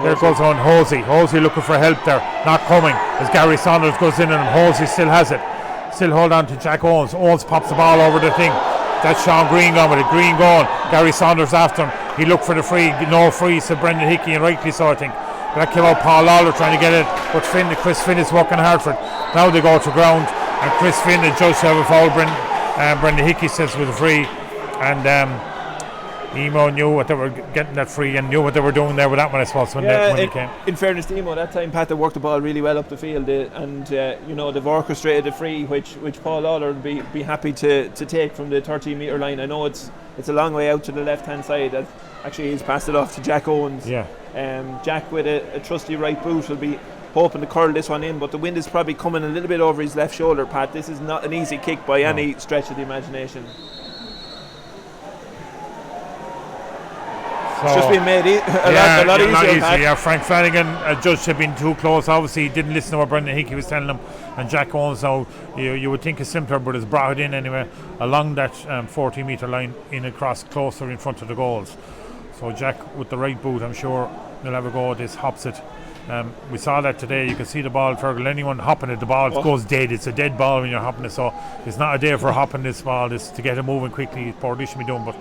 S1: There goes on Hosey. Hosey looking for help there. Not coming as Gary Saunders goes in and Hosey still has it. Still hold on to Jack Owens. Owens pops the ball over the thing. That's Sean Green going with it. Green going. Gary Saunders after him. He looked for the free. No free, said Brendan Hickey, and rightly so, I think. But that came out Paul Lawler trying to get it. But Chris Finn is working hard for it. Now they go to ground. And Chris Finn, the judge, have a foul. Brendan Hickey says with a free. And Emo knew what they were getting that free and knew what they were doing there with that one, I suppose, when he came.
S2: In fairness to Emo, that time Pat, they worked the ball really well up the field, and they've orchestrated a free which Paul Lawler would be happy to take from the 30-metre line. I know it's a long way out to the left-hand side. Actually, he's passed it off to Jack Owens.
S1: Yeah.
S2: Jack with a trusty right boot will be hoping to curl this one in, but the wind is probably coming a little bit over his left shoulder, Pat. This is not an easy kick by any stretch of the imagination. It's just been made a lot easier.
S1: Yeah, Frank Flanagan, judge had been too close. Obviously, he didn't listen to what Brendan Hickey was telling him. And Jack Owens now, you would think it's simpler, but has brought it in anyway along that 40-metre line in across closer in front of the goals. So Jack with the right boot, I'm sure he'll have a go at this, hops it. We saw that today. You can see the ball, Fergal. Anyone hopping at the ball, it goes dead. It's a dead ball when you're hopping it. So it's not a day for hopping this ball. It's to get it moving quickly. Portlaoise should be doing, but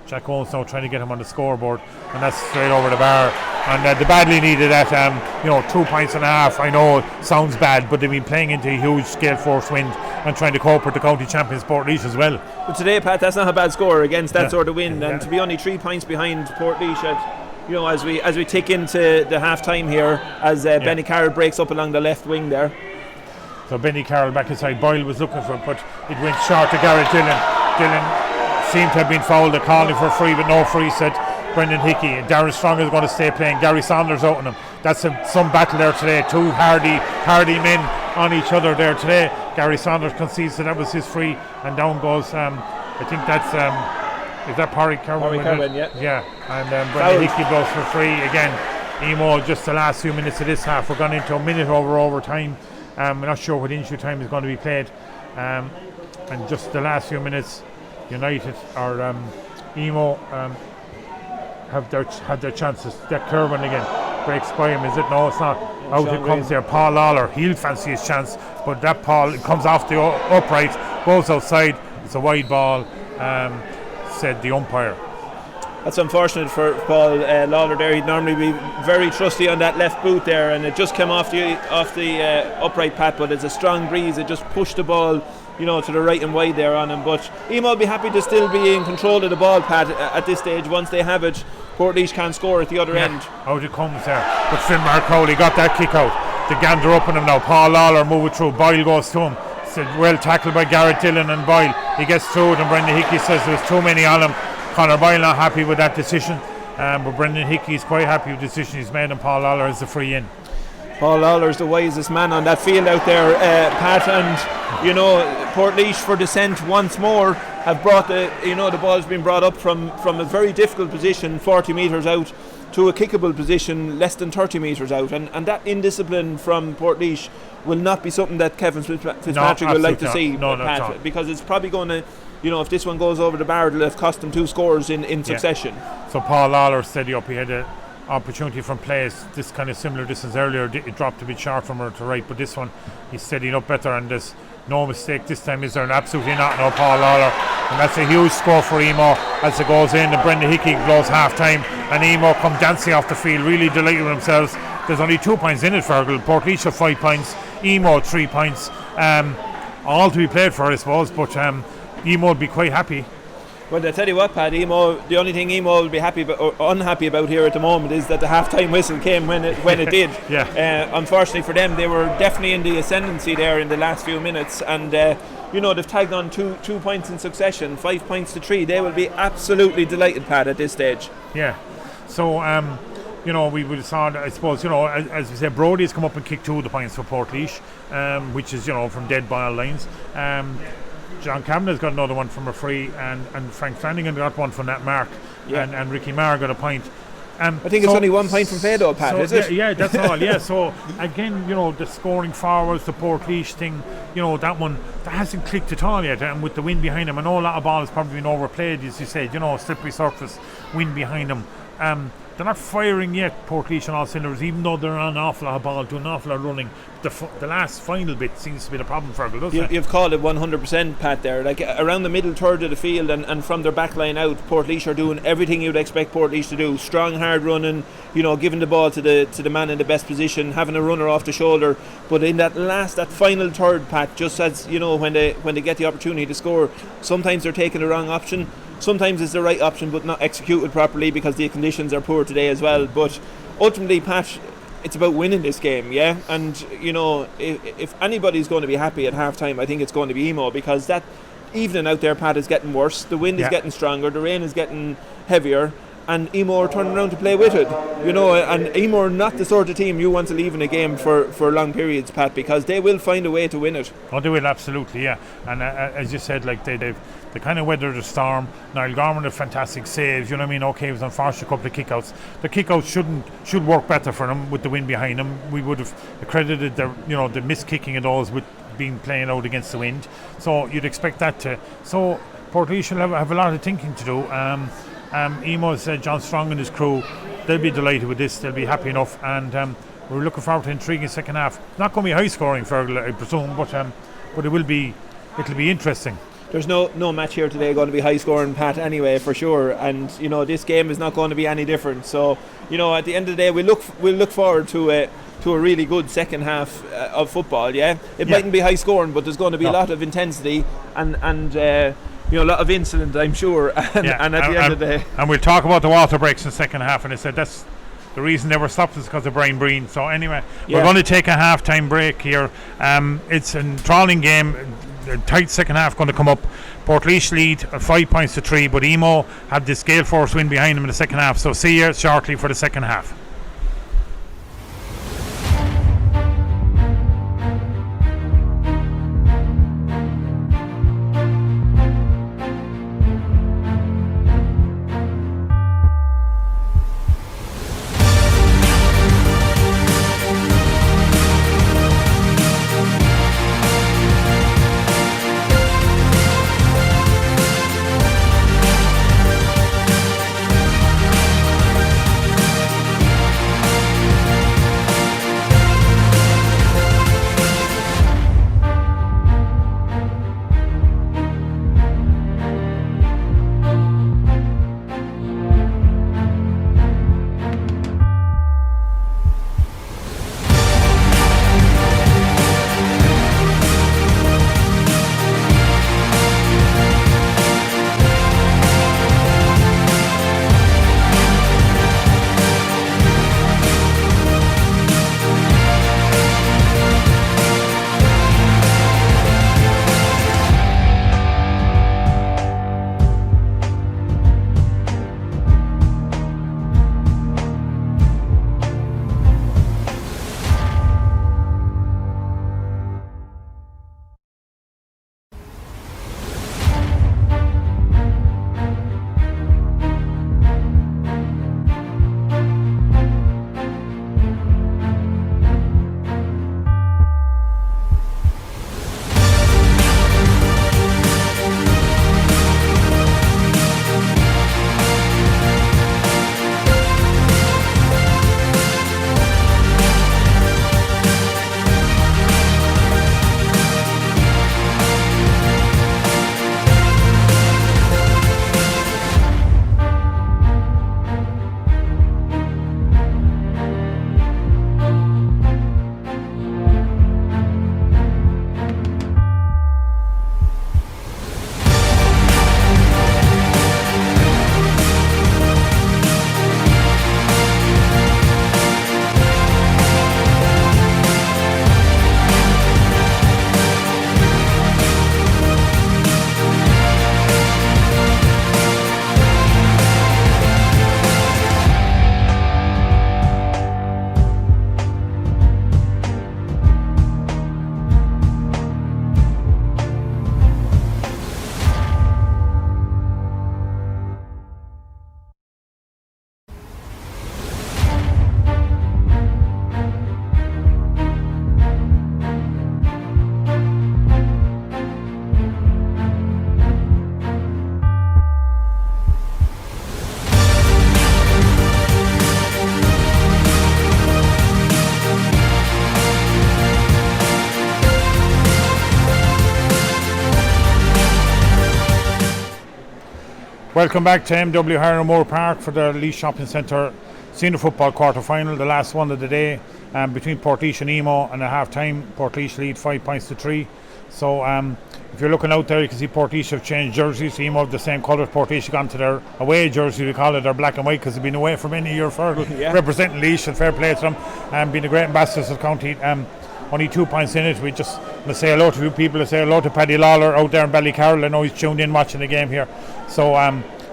S1: Jack Owens now trying to get him on the scoreboard, and that's straight over the bar. And they badly needed that. 2 points and a half. I know it sounds bad, but they've been playing into a huge gale force wind and trying to cope with the county champions Portlaoise as well.
S2: But today, Pat, that's not a bad score against that sort of wind, and to be only 3 points behind Portlaoise as we tick into the half time here, as Benny Carroll breaks up along the left wing there.
S1: So Benny Carroll back inside. Boyle was looking for it, but it went short to Garrett Dillon. Dillon seemed to have been fouled. They're calling for a free, but no free, said Brendan Hickey. And Darren Strong is going to stay playing. Gary Saunders out on him. That's some battle there today. Two hardy men on each other there today. Gary Saunders concedes that was his free, and down goes. I think that's is that Parry Kerwin? Yeah. And Brendan Hickey blows for free again. Emo, just the last few minutes of this half. We're gone into a minute over time. I'm not sure what injury time is going to be played. And just the last few minutes, United or Emo have their chances. That Kerwin again breaks by him. Is it? No, it's not. Out it comes there. Paul Lawler. He'll fancy his chance, but that Paul comes off the upright, goes outside. It's a wide ball. Said the umpire.
S2: That's unfortunate for Paul Lawler there. He'd normally be very trusty on that left boot there, and it just came off the upright, Pat, but it's a strong breeze. It just pushed the ball to the right and wide there on him. But Emo will be happy to still be in control of the ball, Pat, at this stage. Once they have it, Portlaoise can't score at the other end.
S1: Out it comes there. But Finbar Crowley got that kick out. The gander up on him now. Paul Lawler moving through. Boyle goes to him. Well tackled by Garrett Dillon and Boyle. He gets through it, and Brendan Hickey says there was too many on him. Conor Boyle not happy with that decision, but Brendan Hickey is quite happy with the decision he's made, and Paul Lawler is the free in.
S2: Paul Lawler is the wisest man on that field out there, Pat, and Portlaoise for descent once more have brought the ball's been brought up from a very difficult position 40 metres out to a kickable position less than 30 metres out, and that indiscipline from Portlaoise will not be something that Kevin Fitzpatrick would like to see, Pat, because it's probably going to, if this one goes over the bar, it'll have cost him 2 scores in succession.
S1: So Paul Lawler steady up. He had an opportunity from plays this kind of similar distance earlier. It dropped a bit short from her to right, but this one he's steadying up better, and there's no mistake this time, is there? Absolutely not. No, Paul Lawler, and that's a huge score for Emo as it goes in, and Brendan Hickey blows half time, and Emo come dancing off the field, really delighted with themselves. There's only 2 points in it, Fergal. Portlaoise have 5 points, Emo 3 points, all to be played for, I suppose, but Emo would be quite happy.
S2: Well, I tell you what, Pat, the only thing Emo will be happy about, or unhappy about here at the moment, is that the half-time whistle came when it did.
S1: Yeah.
S2: Unfortunately for them, they were definitely in the ascendancy there in the last few minutes, and they've tagged on two points in succession, 5 points to 3. They will be absolutely delighted, Pat, at this stage.
S1: Yeah. So, we would have saw, I suppose, as we said, Brody's come up and kicked 2 of the points for Portlaoise, which is, from dead ball lines. John Kavanagh's got another one from a free, and Frank Flanagan got one from that mark, and Ricky Marr got a point.
S2: I think it's only 1 point from Fado, Pat, is it?
S1: Yeah, that's all, yeah. So, again, the scoring forwards, the Portlaoise thing, that one, that hasn't clicked at all yet, and with the wind behind them, I know a lot of ball has probably been overplayed, as you said, slippery surface, wind behind them. They're not firing yet, Portlaoise on all cylinders, even though they're on an awful lot of ball, doing an awful lot of running. The last final bit seems to be the problem for them, doesn't it?
S2: You've called it 100%, Pat, there. Like, around the middle third of the field and from their back line out, Portlaoise are doing everything you'd expect Portlaoise to do. Strong, hard running, giving the ball to the man in the best position, having a runner off the shoulder. But in that final third, Pat, just as, when they get the opportunity to score, sometimes they're taking the wrong option. Sometimes it's the right option but not executed properly because the conditions are poor today as well. But ultimately, Pat, it's about winning this game, yeah? And, if anybody's going to be happy at half-time, I think it's going to be Emo, because that evening out there, Pat, is getting worse. The wind is getting stronger, the rain is getting heavier, and Emo are turning around to play with it. And Emo are not the sort of team you want to leave in a game for long periods, Pat, because they will find a way to win it.
S1: Oh, they will, absolutely, yeah. And as you said, like they kind of weathered the storm. Niall Gorman had fantastic saves, Okay, it was unfortunate, a couple of kickouts. The kickouts should work better for them with the wind behind them. We would have accredited the missed kicking of those with being playing out against the wind. So you'd expect that to. So Portlaoise will have a lot of thinking to do. Emo's John Strong and his crew, they'll be delighted with this. They'll be happy enough, and we're looking forward to an intriguing second half. Not going to be high scoring, Fergal, I presume, but it will be. It'll be interesting.
S2: There's no match here today going to be high scoring, Pat, anyway, for sure. And this game is not going to be any different. So at the end of the day, we'll look forward to a really good second half of football. Yeah, it mightn't be high scoring, but there's going to be a lot of intensity and a lot of incident, I'm sure. And at the end of the day,
S1: and we'll talk about the water breaks in the second half. And I said that's the reason they were stopped is because of Brian Breen. So anyway, we're going to take a half-time break here. It's a trawling game. A tight second half going to come up. Portlaoise lead 5 points to 3, but Emo had this gale force wind behind them in the second half. So see you shortly for the second half. Welcome back to MW Hiramore Park for the Laois Shopping Centre Senior Football Quarter Final, the last one of the day, between Portlaoise and Emo, and at half time Portlaoise lead 5 points to 3. So if you're looking out there, you can see Portlaoise have changed jerseys. Emo have the same colour. Portlaoise have gone to their away jersey, we call it, their black and white, because they've been away for many years, representing Laois, and fair play to them, and being a great ambassadors of the county. Only 2 points in it. We just must say hello to a few people. Say hello to Paddy Lawler out there in Ballycarroll. I know he's tuned in watching the game here. So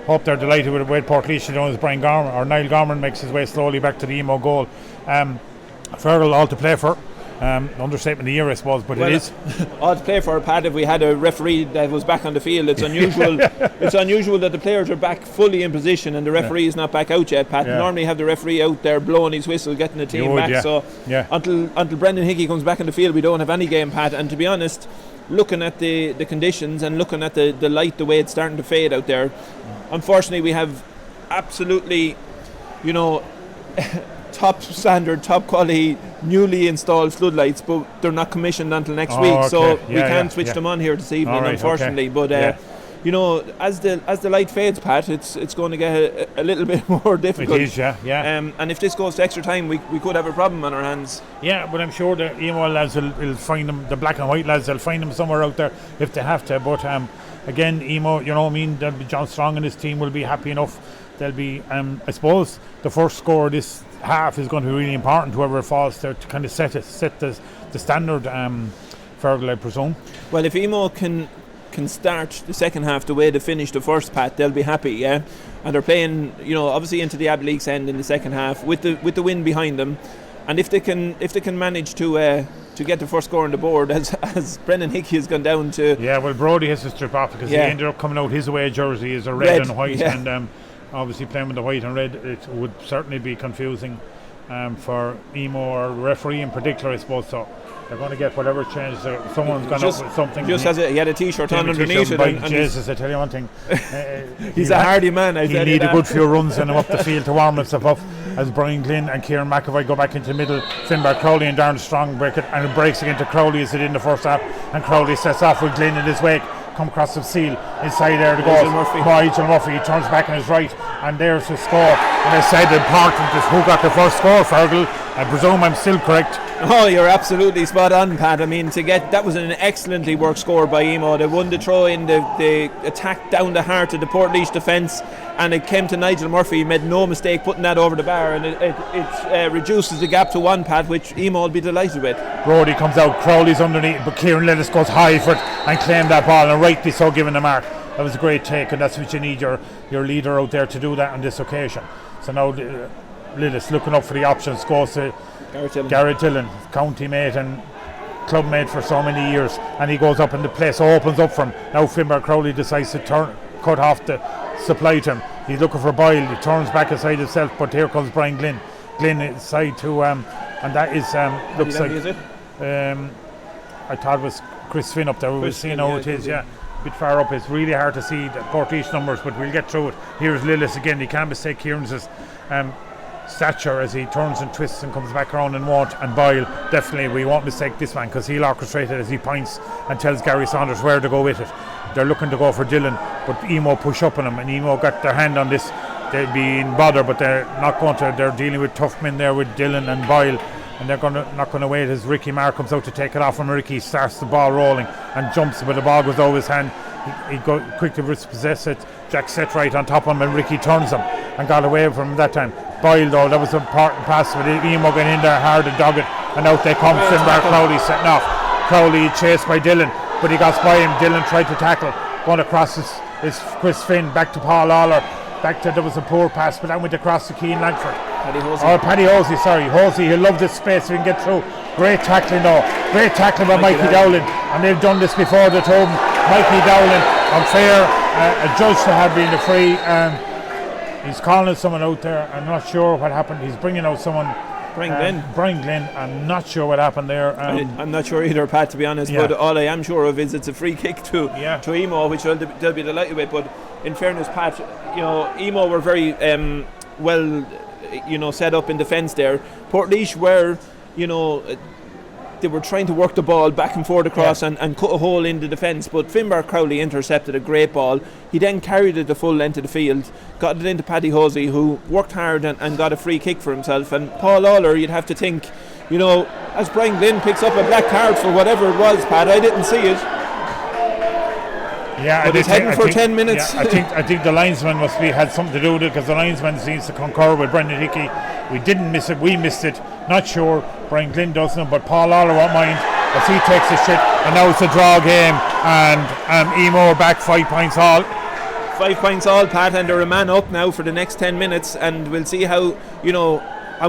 S1: hope they're delighted with the way Portlaoise are doing as Niall Gorman makes his way slowly back to the Emo goal. Fergal all to play for. Understatement of the year, I suppose, but it is.
S2: All to play for, Pat. If we had a referee that was back on the field, it's unusual. It's unusual that the players are back fully in position and the referee is not back out yet, Pat. Normally have the referee out there blowing his whistle, getting the team back. So until Brendan Hickey comes back in the field, we don't have any game, Pat. And to be honest, looking at the conditions and looking at the light, the way it's starting to fade out there, unfortunately we have absolutely, top standard, top quality, newly installed floodlights, but they're not commissioned until next week, so we can't switch them on here this evening, unfortunately. But as the light fades, Pat, it's going to get a little bit more difficult.
S1: It is,
S2: and if this goes to extra time, we could have a problem on our hands.
S1: Yeah, but I'm sure the Emo lads will find them, the black and white lads, they'll find them somewhere out there if they have to. But again, Emo, there'll be John Strong and his team will be happy enough. They'll be, I suppose, the first score this half is going to be really important, whoever falls there, to kind of set the standard, Fergal, I presume. Well,
S2: if Emo can start the second half the way they finished the first, Pat, they'll be happy, and they're playing, obviously into the Abbey League's end in the second half with the win behind them, and if they can manage to get the first score on the board, as Brendan Hickey has gone down to.
S1: Yeah, well, Brody has to strip off because he ended up coming out, his away jersey is a red and white, and obviously playing with the white and red, it would certainly be confusing for Emo or referee in particular, I suppose. So they're going to get whatever change. Someone's gone up with something.
S2: Just he had a T-shirt on underneath it.
S1: And Jesus, I tell you one thing.
S2: He's a hardy man.
S1: He need a good few runs in him up the field to warm himself up. As Brian Glynn and Kieran McAvoy go back into the middle, Finbar Crowley and Darren Strong break it, and it breaks again to Crowley as it did in the first half, and Crowley sets off with Glynn in his wake. Come across the seal inside there to go. Nigel Murphy, he turns back on his right, and there's the score. And I said important is who got the first score, Fergal. I presume I'm still correct.
S2: Oh, you're absolutely spot on, Pat. I mean, that was an excellently worked score by Emo. They won the throw in, the attack down the heart of the Portlaoise defence, and it came to Nigel Murphy. He made no mistake putting that over the bar, and it reduces the gap to 1, Pat, which Emo will be delighted with.
S1: Brody comes out, Crowley's underneath, but Kieran Lillis goes high for it and claimed that ball, and rightly so, given the mark. That was a great take, and that's what you need your leader out there to do that on this occasion. So now Lillis looking up for the options, goes to Garrett Dillon, county mate and club mate for so many years, and he goes up and the place opens up for him. Now Finbar Crowley decides to cut off the supply to him. He's looking for Boyle, he turns back aside himself, but here comes Brian Glynn. Glynn inside to and that is looks like I thought it was Chris Finn up there. We will see how it is, a bit far up. It's really hard to see the Portlaoise numbers, but we'll get through it. Here's Lillis again. He can't mistake Kieran's stature as he turns and twists and comes back around and won't. And Boyle, definitely we won't mistake this man because he'll orchestrate it as he points and tells Gary Saunders where to go with it. They're looking to go for Dillon, but Emo push up on him, and Emo got their hand on this. They'll be in bother, but they're not going to. They're dealing with tough men there with Dillon and Boyle, and they're not going to wait as Ricky Marr comes out to take it off from Ricky. Starts the ball rolling and jumps, but the ball goes over his hand. He quickly repossessed it. Jack set right on top of him, and Ricky turns him and got away from him that time. Boyle, though, that was an important pass, but Emo got in there hard and dog it, and out they come. Finbar Crowley setting off. Crowley chased by Dillon, but he got by him. Dillon tried to tackle, going across is Chris Finn, back to Paul Lawler. There was a poor pass, but that went across to Keane Langford. Paddy Hosey, sorry. Hosey, he'll love this space so he can get through. Great tackling though. Great tackling by Mikey Dowling. And they've done this before, the two of them. Mikey Dowling, unfair, a judge to have been the free. He's calling someone out there. I'm not sure what happened. He's bringing out someone. Brian Glynn. I'm not sure what happened there.
S2: I'm not sure either, Pat, to be honest. But all I am sure of is it's a free kick to Emo, which they'll be delighted with. But in fairness, Pat, Emo were very well, set up in defence there. Portlaoise were, they were trying to work the ball back and forth across and cut a hole in the defence, but Finbar Crowley intercepted a great ball. He then carried it the full length of the field, got it into Paddy Hosey, who worked hard and got a free kick for himself. And Paul Lawler, you'd have to think, as Brian Glynn picks up a black card for whatever it was, Pat, I didn't see it.
S1: Yeah,
S2: but he's heading for 10 minutes.
S1: Yeah, I think the linesman had something to do with it, because the linesman seems to concur with Brendan Hickey. We didn't miss it, we missed it. Not sure, Brian Glynn doesn't, but Paul Lawler won't mind as he takes his shit. And now it's a draw game, and Emo back 5 points all.
S2: 5 points all, Pat, and they're a man up now for the next 10 minutes, and we'll see how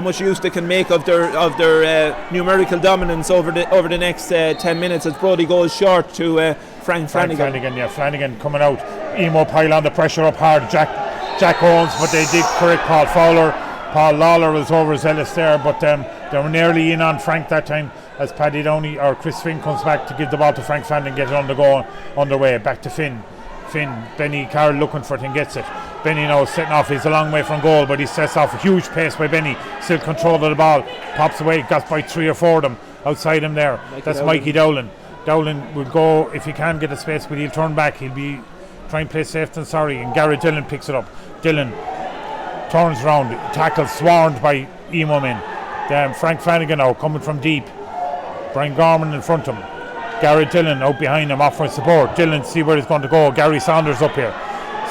S2: much use they can make of their numerical dominance over the next 10 minutes, as Brodie goes short to Frank Flanagan.
S1: Flanagan coming out. Emo pile on the pressure up hard. Jack Owens, but they did correct Paul Fowler. Paul Lawler was overzealous there, but they were nearly in on Frank that time, as Paddy Downey or Chris Finn comes back to give the ball to Frank Flanagan, get it underway. Back to Finn. Benny Carroll looking for it and gets it. Benny now setting off. He's a long way from goal, but he sets off a huge pace by Benny. Still control of the ball. Pops away. Got by 3 or 4 of them outside him there. That's Mikey Dowling. Dowling will go if he can get a space, but he'll turn back. He'll be trying to play safe than sorry. And Gary Dillon picks it up. Dillon turns round. Tackle swarmed by Emo men. Frank Flanagan now coming from deep. Brian Gorman in front of him. Gary Dillon out behind him, offering support. Dillon see where he's going to go. Gary Saunders up here.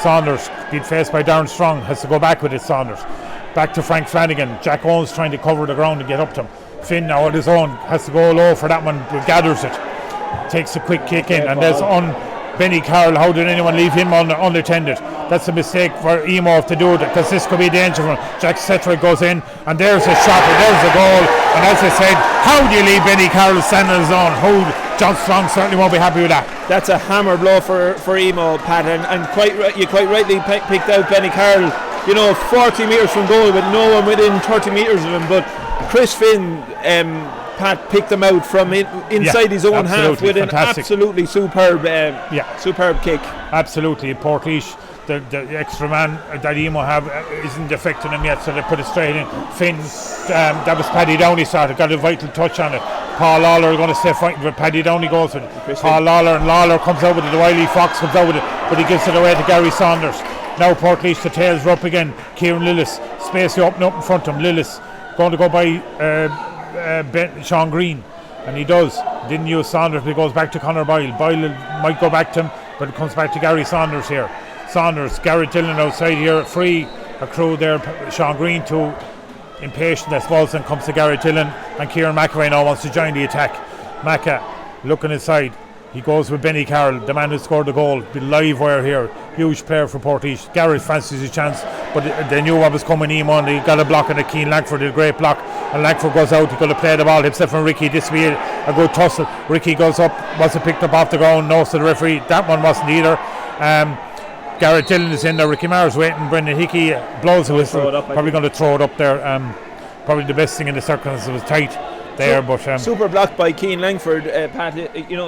S1: Saunders being faced by Darren Strong, has to go back with it. Saunders back to Frank Flanagan. Jack Owens trying to cover the ground and get up to him. Finn now on his own has to go low for that one, but gathers it, takes a quick kick in, and there's Benny Carroll. How did anyone leave him unattended? That's a mistake for Emo to do it, because this could be danger for him. Jack Settrick goes in, and there's a shot, and there's a goal. And as I said, how do you leave Benny Carroll standing on his own? John Strong certainly won't be happy with that.
S2: That's a hammer blow for Emo, Pat, and you quite rightly picked out Benny Carroll. 40 metres from goal with no one within 30 metres of him, but Chris Finn, Pat, picked him out from inside his own half with an absolutely superb kick.
S1: Absolutely, Portlaoise, the extra man that Emo have isn't affecting him yet, so they put it straight in. Finn, that was Paddy Downey started, got a vital touch on it. Paul Lawler are going to stay fighting, but Paddy Downey goes with it. Paul Lawler, and Lawler comes out with it. The Wiley Fox comes out with it, but he gives it away to Gary Saunders. Now Portlaoise, the tails are up again. Kieran Lillis, space opening up in front of him. Lillis going to go by Sean Green, and he does. Didn't use Saunders, but he goes back to Conor Boyle. Boyle might go back to him, but it comes back to Gary Saunders here. Saunders, Gary Dillon outside here, free a crew there. Sean Green too impatient, I suppose, and comes to Gary Dillon, and Kieran McAvoy now wants to join the attack. Macca looking inside. He goes with Benny Carroll, the man who scored the goal. The live wire here, huge player for Portlaoise. Garrett fancies his chance, but they knew what was coming. Emo, and he got a block, and a Keane Langford did a great block, and Langford goes out. He could have played the ball himself and Ricky. This will be a good tussle. Ricky goes up, wasn't picked up off the ground. No, so the referee, that one wasn't either. Garrett Dillon is in there. Ricky Maher's waiting. Brendan Hickey blows a whistle. Probably going to throw it up there. Probably the best thing in the circumstances. It was tight there, but
S2: super blocked by Keane Langford. Pat,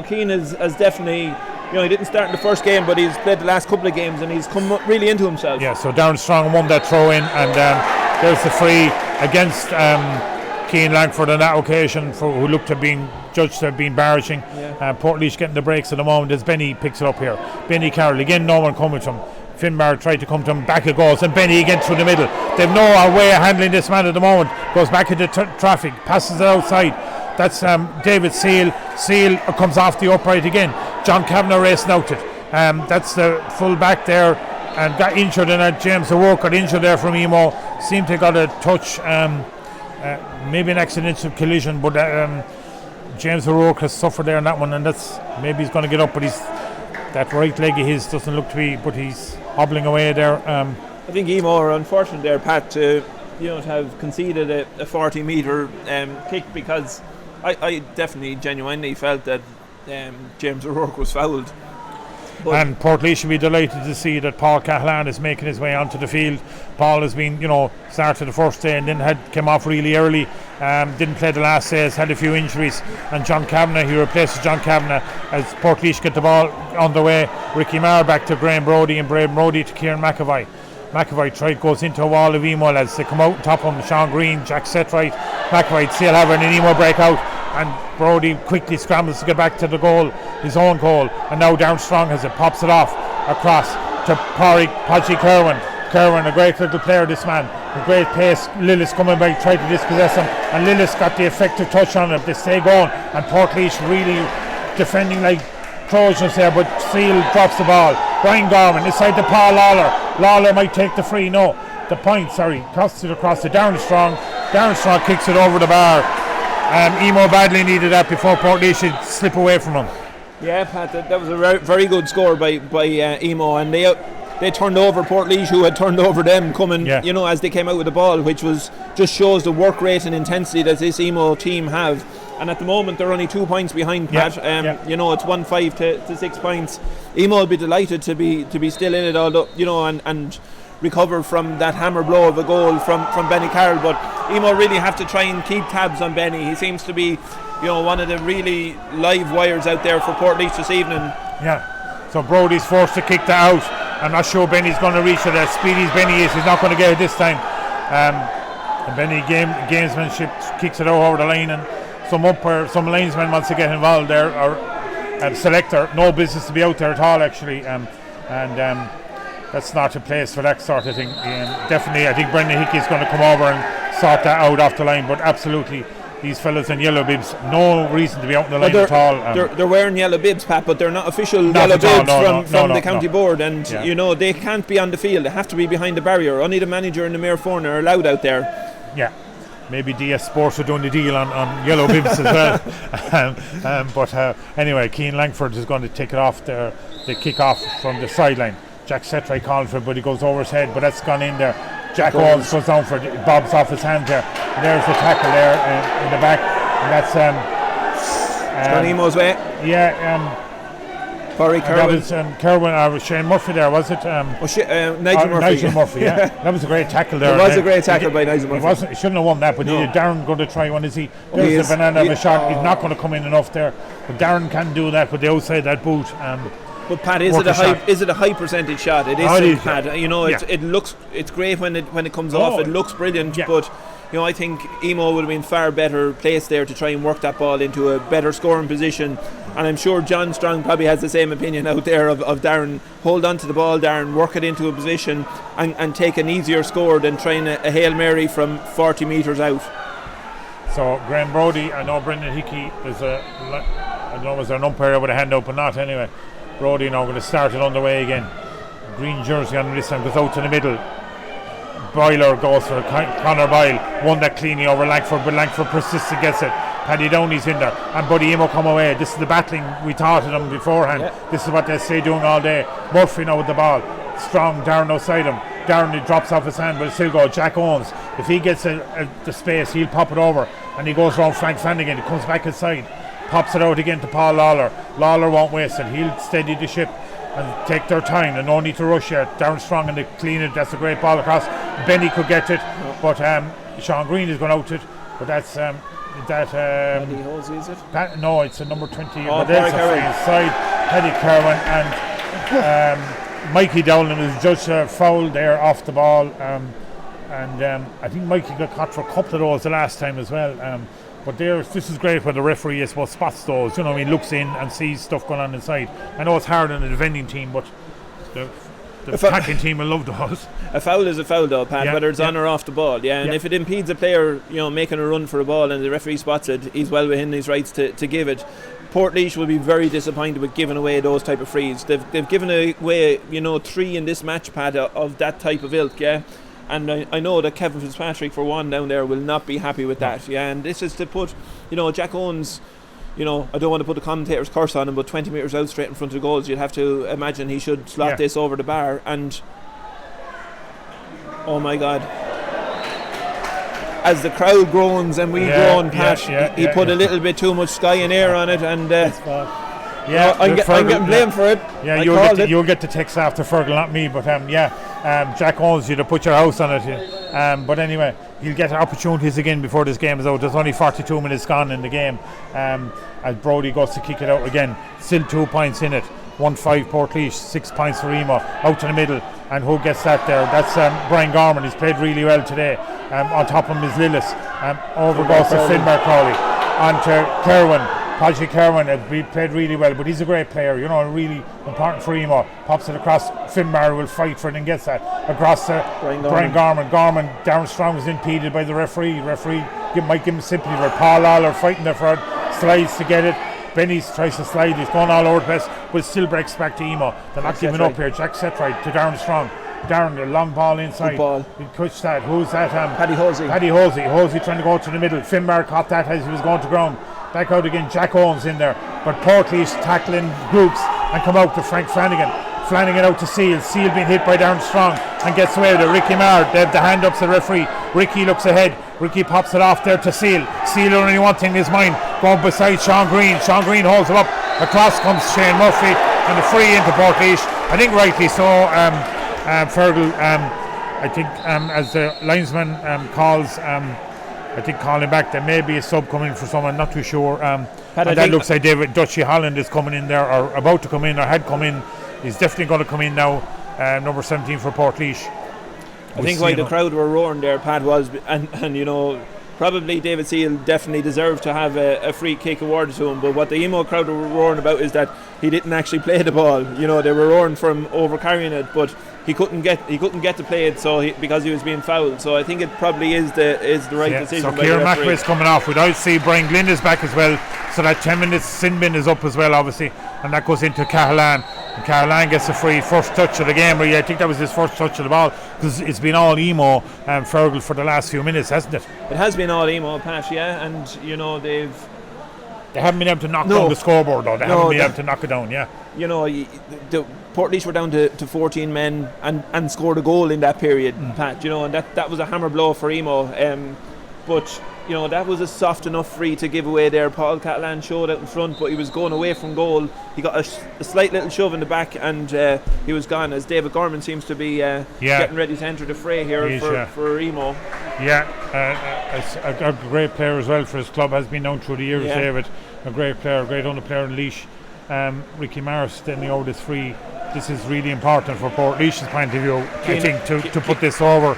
S2: Keane has definitely, he didn't start in the first game, but he's played the last couple of games, and he's come really into himself.
S1: Yeah, so Darren Strong won that throw in, and there's the free against Keane Langford on that occasion, who looked to have been judged to have been barraging. Portlaoise getting the breaks at the moment as Benny picks it up here. Benny Carroll again, no one coming to him. Finbar tried to come to him, back it goes, and Benny again through the middle. They've no way of handling this man at the moment. Goes back into traffic, passes it outside. That's David Seal. Seal comes off the upright again. John Kavanagh racing out it. That's the full back there, and got injured in that. James O'Rourke got injured there from Emo. Seemed to got a touch, maybe an accidental collision, but James O'Rourke has suffered there in that one, and that's maybe he's going to get up, but that right leg of his doesn't look to be, but he's hobbling away there.
S2: I think Emo are unfortunate there, Pat, to have conceded a 40-metre kick, because I definitely genuinely felt that James O'Rourke was fouled.
S1: And Portlaoise should be delighted to see that Paul Cahalane is making his way onto the field. Paul has been, started the first day and then came off really early. Didn't play the last day, has had a few injuries. And John Kavanagh, he replaces John Kavanagh as Portlaoise get the ball on the way. Ricky Maher back to Graham Brody, and Graham Brody to Kieran McAvoy. McAvoy goes into a wall of Emo lads. They come out on top of him. Sean Green, Jack Settright, McAvoy still having an Emo breakout. and Brody quickly scrambles to get back to the goal, his own goal, and now Darren Strong has it, pops it off across to Podgy Kerwin. Kerwin, a great little player, this man, a great pace. Lillis coming back, tried to dispossess him, and Lillis got the effective touch on it. They stay going, and Portlaoise really defending like Trojans there, but Seal drops the ball. Brian Gorman inside to Paul Lawler. Lawler might take the free, no, the point, tosses it across to Darren Strong. Darren Strong kicks it over the bar. Emo badly needed that before Portlaoise should slip away from him.
S2: Yeah, Pat, that was a very good score by Emo, and they turned over Portlaoise, who had turned over them coming, as they came out with the ball, which was just shows the work rate and intensity that this Emo team have. And at the moment they're only 2 points behind, Pat. It's 1-5 to 6 points. Emo will be delighted to be still in it, although and recover from that hammer blow of a goal from Benny Carroll. But Emo really have to try and keep tabs on Benny. He seems to be one of the really live wires out there for Portlaoise this evening.
S1: Yeah. So Brody's forced to kick that out. I'm not sure Benny's going to reach it as speedy as Benny is. He's not going to get it this time. And Benny gamesmanship kicks it out over the line, and some linesman wants to get involved there, or selector. No business to be out there at all, actually. That's not a place for that sort of thing. Definitely, I think Brendan Hickey's going to come over and sort that out off the line. But absolutely, these fellas in yellow bibs, no reason to be out on the line at all.
S2: They're wearing yellow bibs, Pat, but they're not official yellow bibs from the county board, and they can't be on the field. They have to be behind the barrier. Only the manager and the mayor phone are allowed out there.
S1: Yeah, maybe DS Sports are doing the deal on yellow bibs as well. But anyway, Keane Langford is going to take it off the kick off from the sideline. Jack Setray called for it, but he goes over his head, but that's gone in there. Jack Owens goes down for it, bobs off his hand there. And there's the tackle there in the back, and that's
S2: gone Emo's way.
S1: Corey Kerwin. That was Kerwin, Shane Murphy there, was it?
S2: Nigel Murphy.
S1: Nigel Murphy, yeah. That was a great tackle there.
S2: It was a great tackle by Nigel Murphy.
S1: He shouldn't have won that, but Darren going to try one, is he? There's the banana of a shot. He's not going to come in enough there. But Darren can do that with the outside that boot.
S2: But Pat, is it a high percentage shot? It is, Pat. It looks, it's great when it comes off. It looks brilliant, but I think Emo would have been far better placed there to try and work that ball into a better scoring position. And I'm sure John Strong probably has the same opinion out there of Darren. Hold on to the ball, Darren, work it into a position and take an easier score than trying a Hail Mary from 40 metres out.
S1: So Graham Brody, I know Brendan Hickey is I don't know was there an umpire with a hand up or not, anyway. Brody now going to start it underway again. Green jersey on this time, goes out to the middle. Boyler goes for Conor Boyle, won that cleanly over Langford, but Langford persists and gets it. Paddy Downey's in there, and Buddy Emo come away. This is the battling we taught of them beforehand. This is what they stay doing all day. Murphy now with the ball. Strong, Darren outside him. Darren, it drops off his hand, but it still goes. Jack Owens, if he gets the space, he'll pop it over, and he goes around Frank Flanagan. He comes back inside, pops it out again to Paul Lawler. Lawler won't waste it. He'll steady the ship and take their time, and no need to rush yet. Darren Strong and they clean it. That's a great ball across. Benny could get it, but Sean Green is going out it. But that's
S2: Paddy Hosey, is it?
S1: No, it's a number 20.
S2: Oh,
S1: there's a free inside. Paddy Kerwin and Mikey Dowling has judged a foul there off the ball, and I think Mikey got caught for a couple of those the last time as well. But this is great when the referee, I suppose, spots those. Looks in and sees stuff going on inside. I know it's hard on the defending team, but the attacking team will love those.
S2: A foul is a foul, though, Pat, whether it's on or off the ball. And if it impedes a player, making a run for a ball, and the referee spots it, he's well within his rights to give it. Portlaoise will be very disappointed with giving away those type of frees. They've given away, 3 in this match, Pat, of that type of ilk, And I know that Kevin Fitzpatrick, for one, down there will not be happy with that. And this is to put, Jack Owens, I don't want to put the commentator's curse on him, but 20 metres out straight in front of the goals, you'd have to imagine he should slot this over the bar. And, oh my God, as the crowd groans and we groan, Pat, he put a little bit too much sky and air on it, and I'm getting blamed for it.
S1: Yeah, you'll get the text after Fergal, not me. But Jack Owens, you'd have put your house on it. But anyway, he'll get opportunities again before this game is out. There's only 42 minutes gone in the game. As Brody goes to kick it out again, still 2 points in it. 1-5 Portlaoise, 6 points for Emo. Out to the middle, and who gets that there? That's Brian Gorman. He's played really well today. On top of him is Lillis. Over goes to Finbar Crowley. on to Kerwin. Patrick Kerwin played really well, but he's a great player, you know, really important for Emo. Pops it across, Finbar will fight for it and gets that across to Brian Gorman. Gorman, Darren Strong was impeded by the referee. Might give him sympathy for it. Paul Lawler fighting there for it, slides to get it. Benny tries to slide, he's going all over the place, but still breaks back to Emo. They're not giving up here. Jack Setright to Darren Strong. Darren, the long ball inside.
S3: Good ball.
S1: He pushed that. Who's that?
S3: Paddy Hosey.
S1: Hosey trying to go to the middle. Finbar caught that as he was going to ground. Back out again, Jack Owens in there. But Portlaoise tackling groups and come out to Frank Flanagan. Flanagan out to Seal. Seal being hit by Darren Strong and gets away with it. Ricky Marr, they have the hand up to the referee. Ricky looks ahead. Ricky pops it off there to Seal. Seal only one thing in his mind, going beside Sean Green. Sean Green holds him up. Across comes Shane Murphy and the free into Portlaoise. I think rightly so, Fergal. I think as the linesman calls, I think calling back, there may be a sub coming for someone, not too sure. And that looks like David Dutchy Holland is coming in there, or about to come in, or had come in. He's definitely going to come in now, number 17 for Portlaoise.
S3: I think why the crowd were roaring there, Pat, was, and you know, probably David Seal definitely deserved to have a free kick awarded to him, but what the Emo crowd were roaring about is that he didn't actually play the ball. You know, they were roaring for him over carrying it, but he couldn't get to play it, because he was being fouled. So I think it probably is the right decision.
S1: So Kieran McRae is coming off. We'd always see Brian Glynn is back as well. So that 10 minutes sin bin is up as well, obviously, and that goes into Cahalan. And Cahalan gets a free first touch of the game. Really, I think that was his first touch of the ball, because it's been all Emo and Fergal for the last few minutes, hasn't it?
S3: It has been all Emo, Pat, yeah, and you know they
S1: haven't been able to knock down the scoreboard though. They haven't been able to knock it down, yeah.
S3: You know, the Portlaoise were down to 14 men and scored a goal in that period, Pat. You know, and that was a hammer blow for Emo. But you know, that was a soft enough free to give away there. Paul Catalan showed out in front, but he was going away from goal. He got a slight little shove in the back, and he was gone. As David Gorman seems to be getting ready to enter the fray here for Emo.
S1: Yeah, a great player as well for his club, has been known through the years, David. A great player, a great under player in Laois. Ricky Maris standing out is free. This is really important for Portlaoise's point of view, I think, to put this over.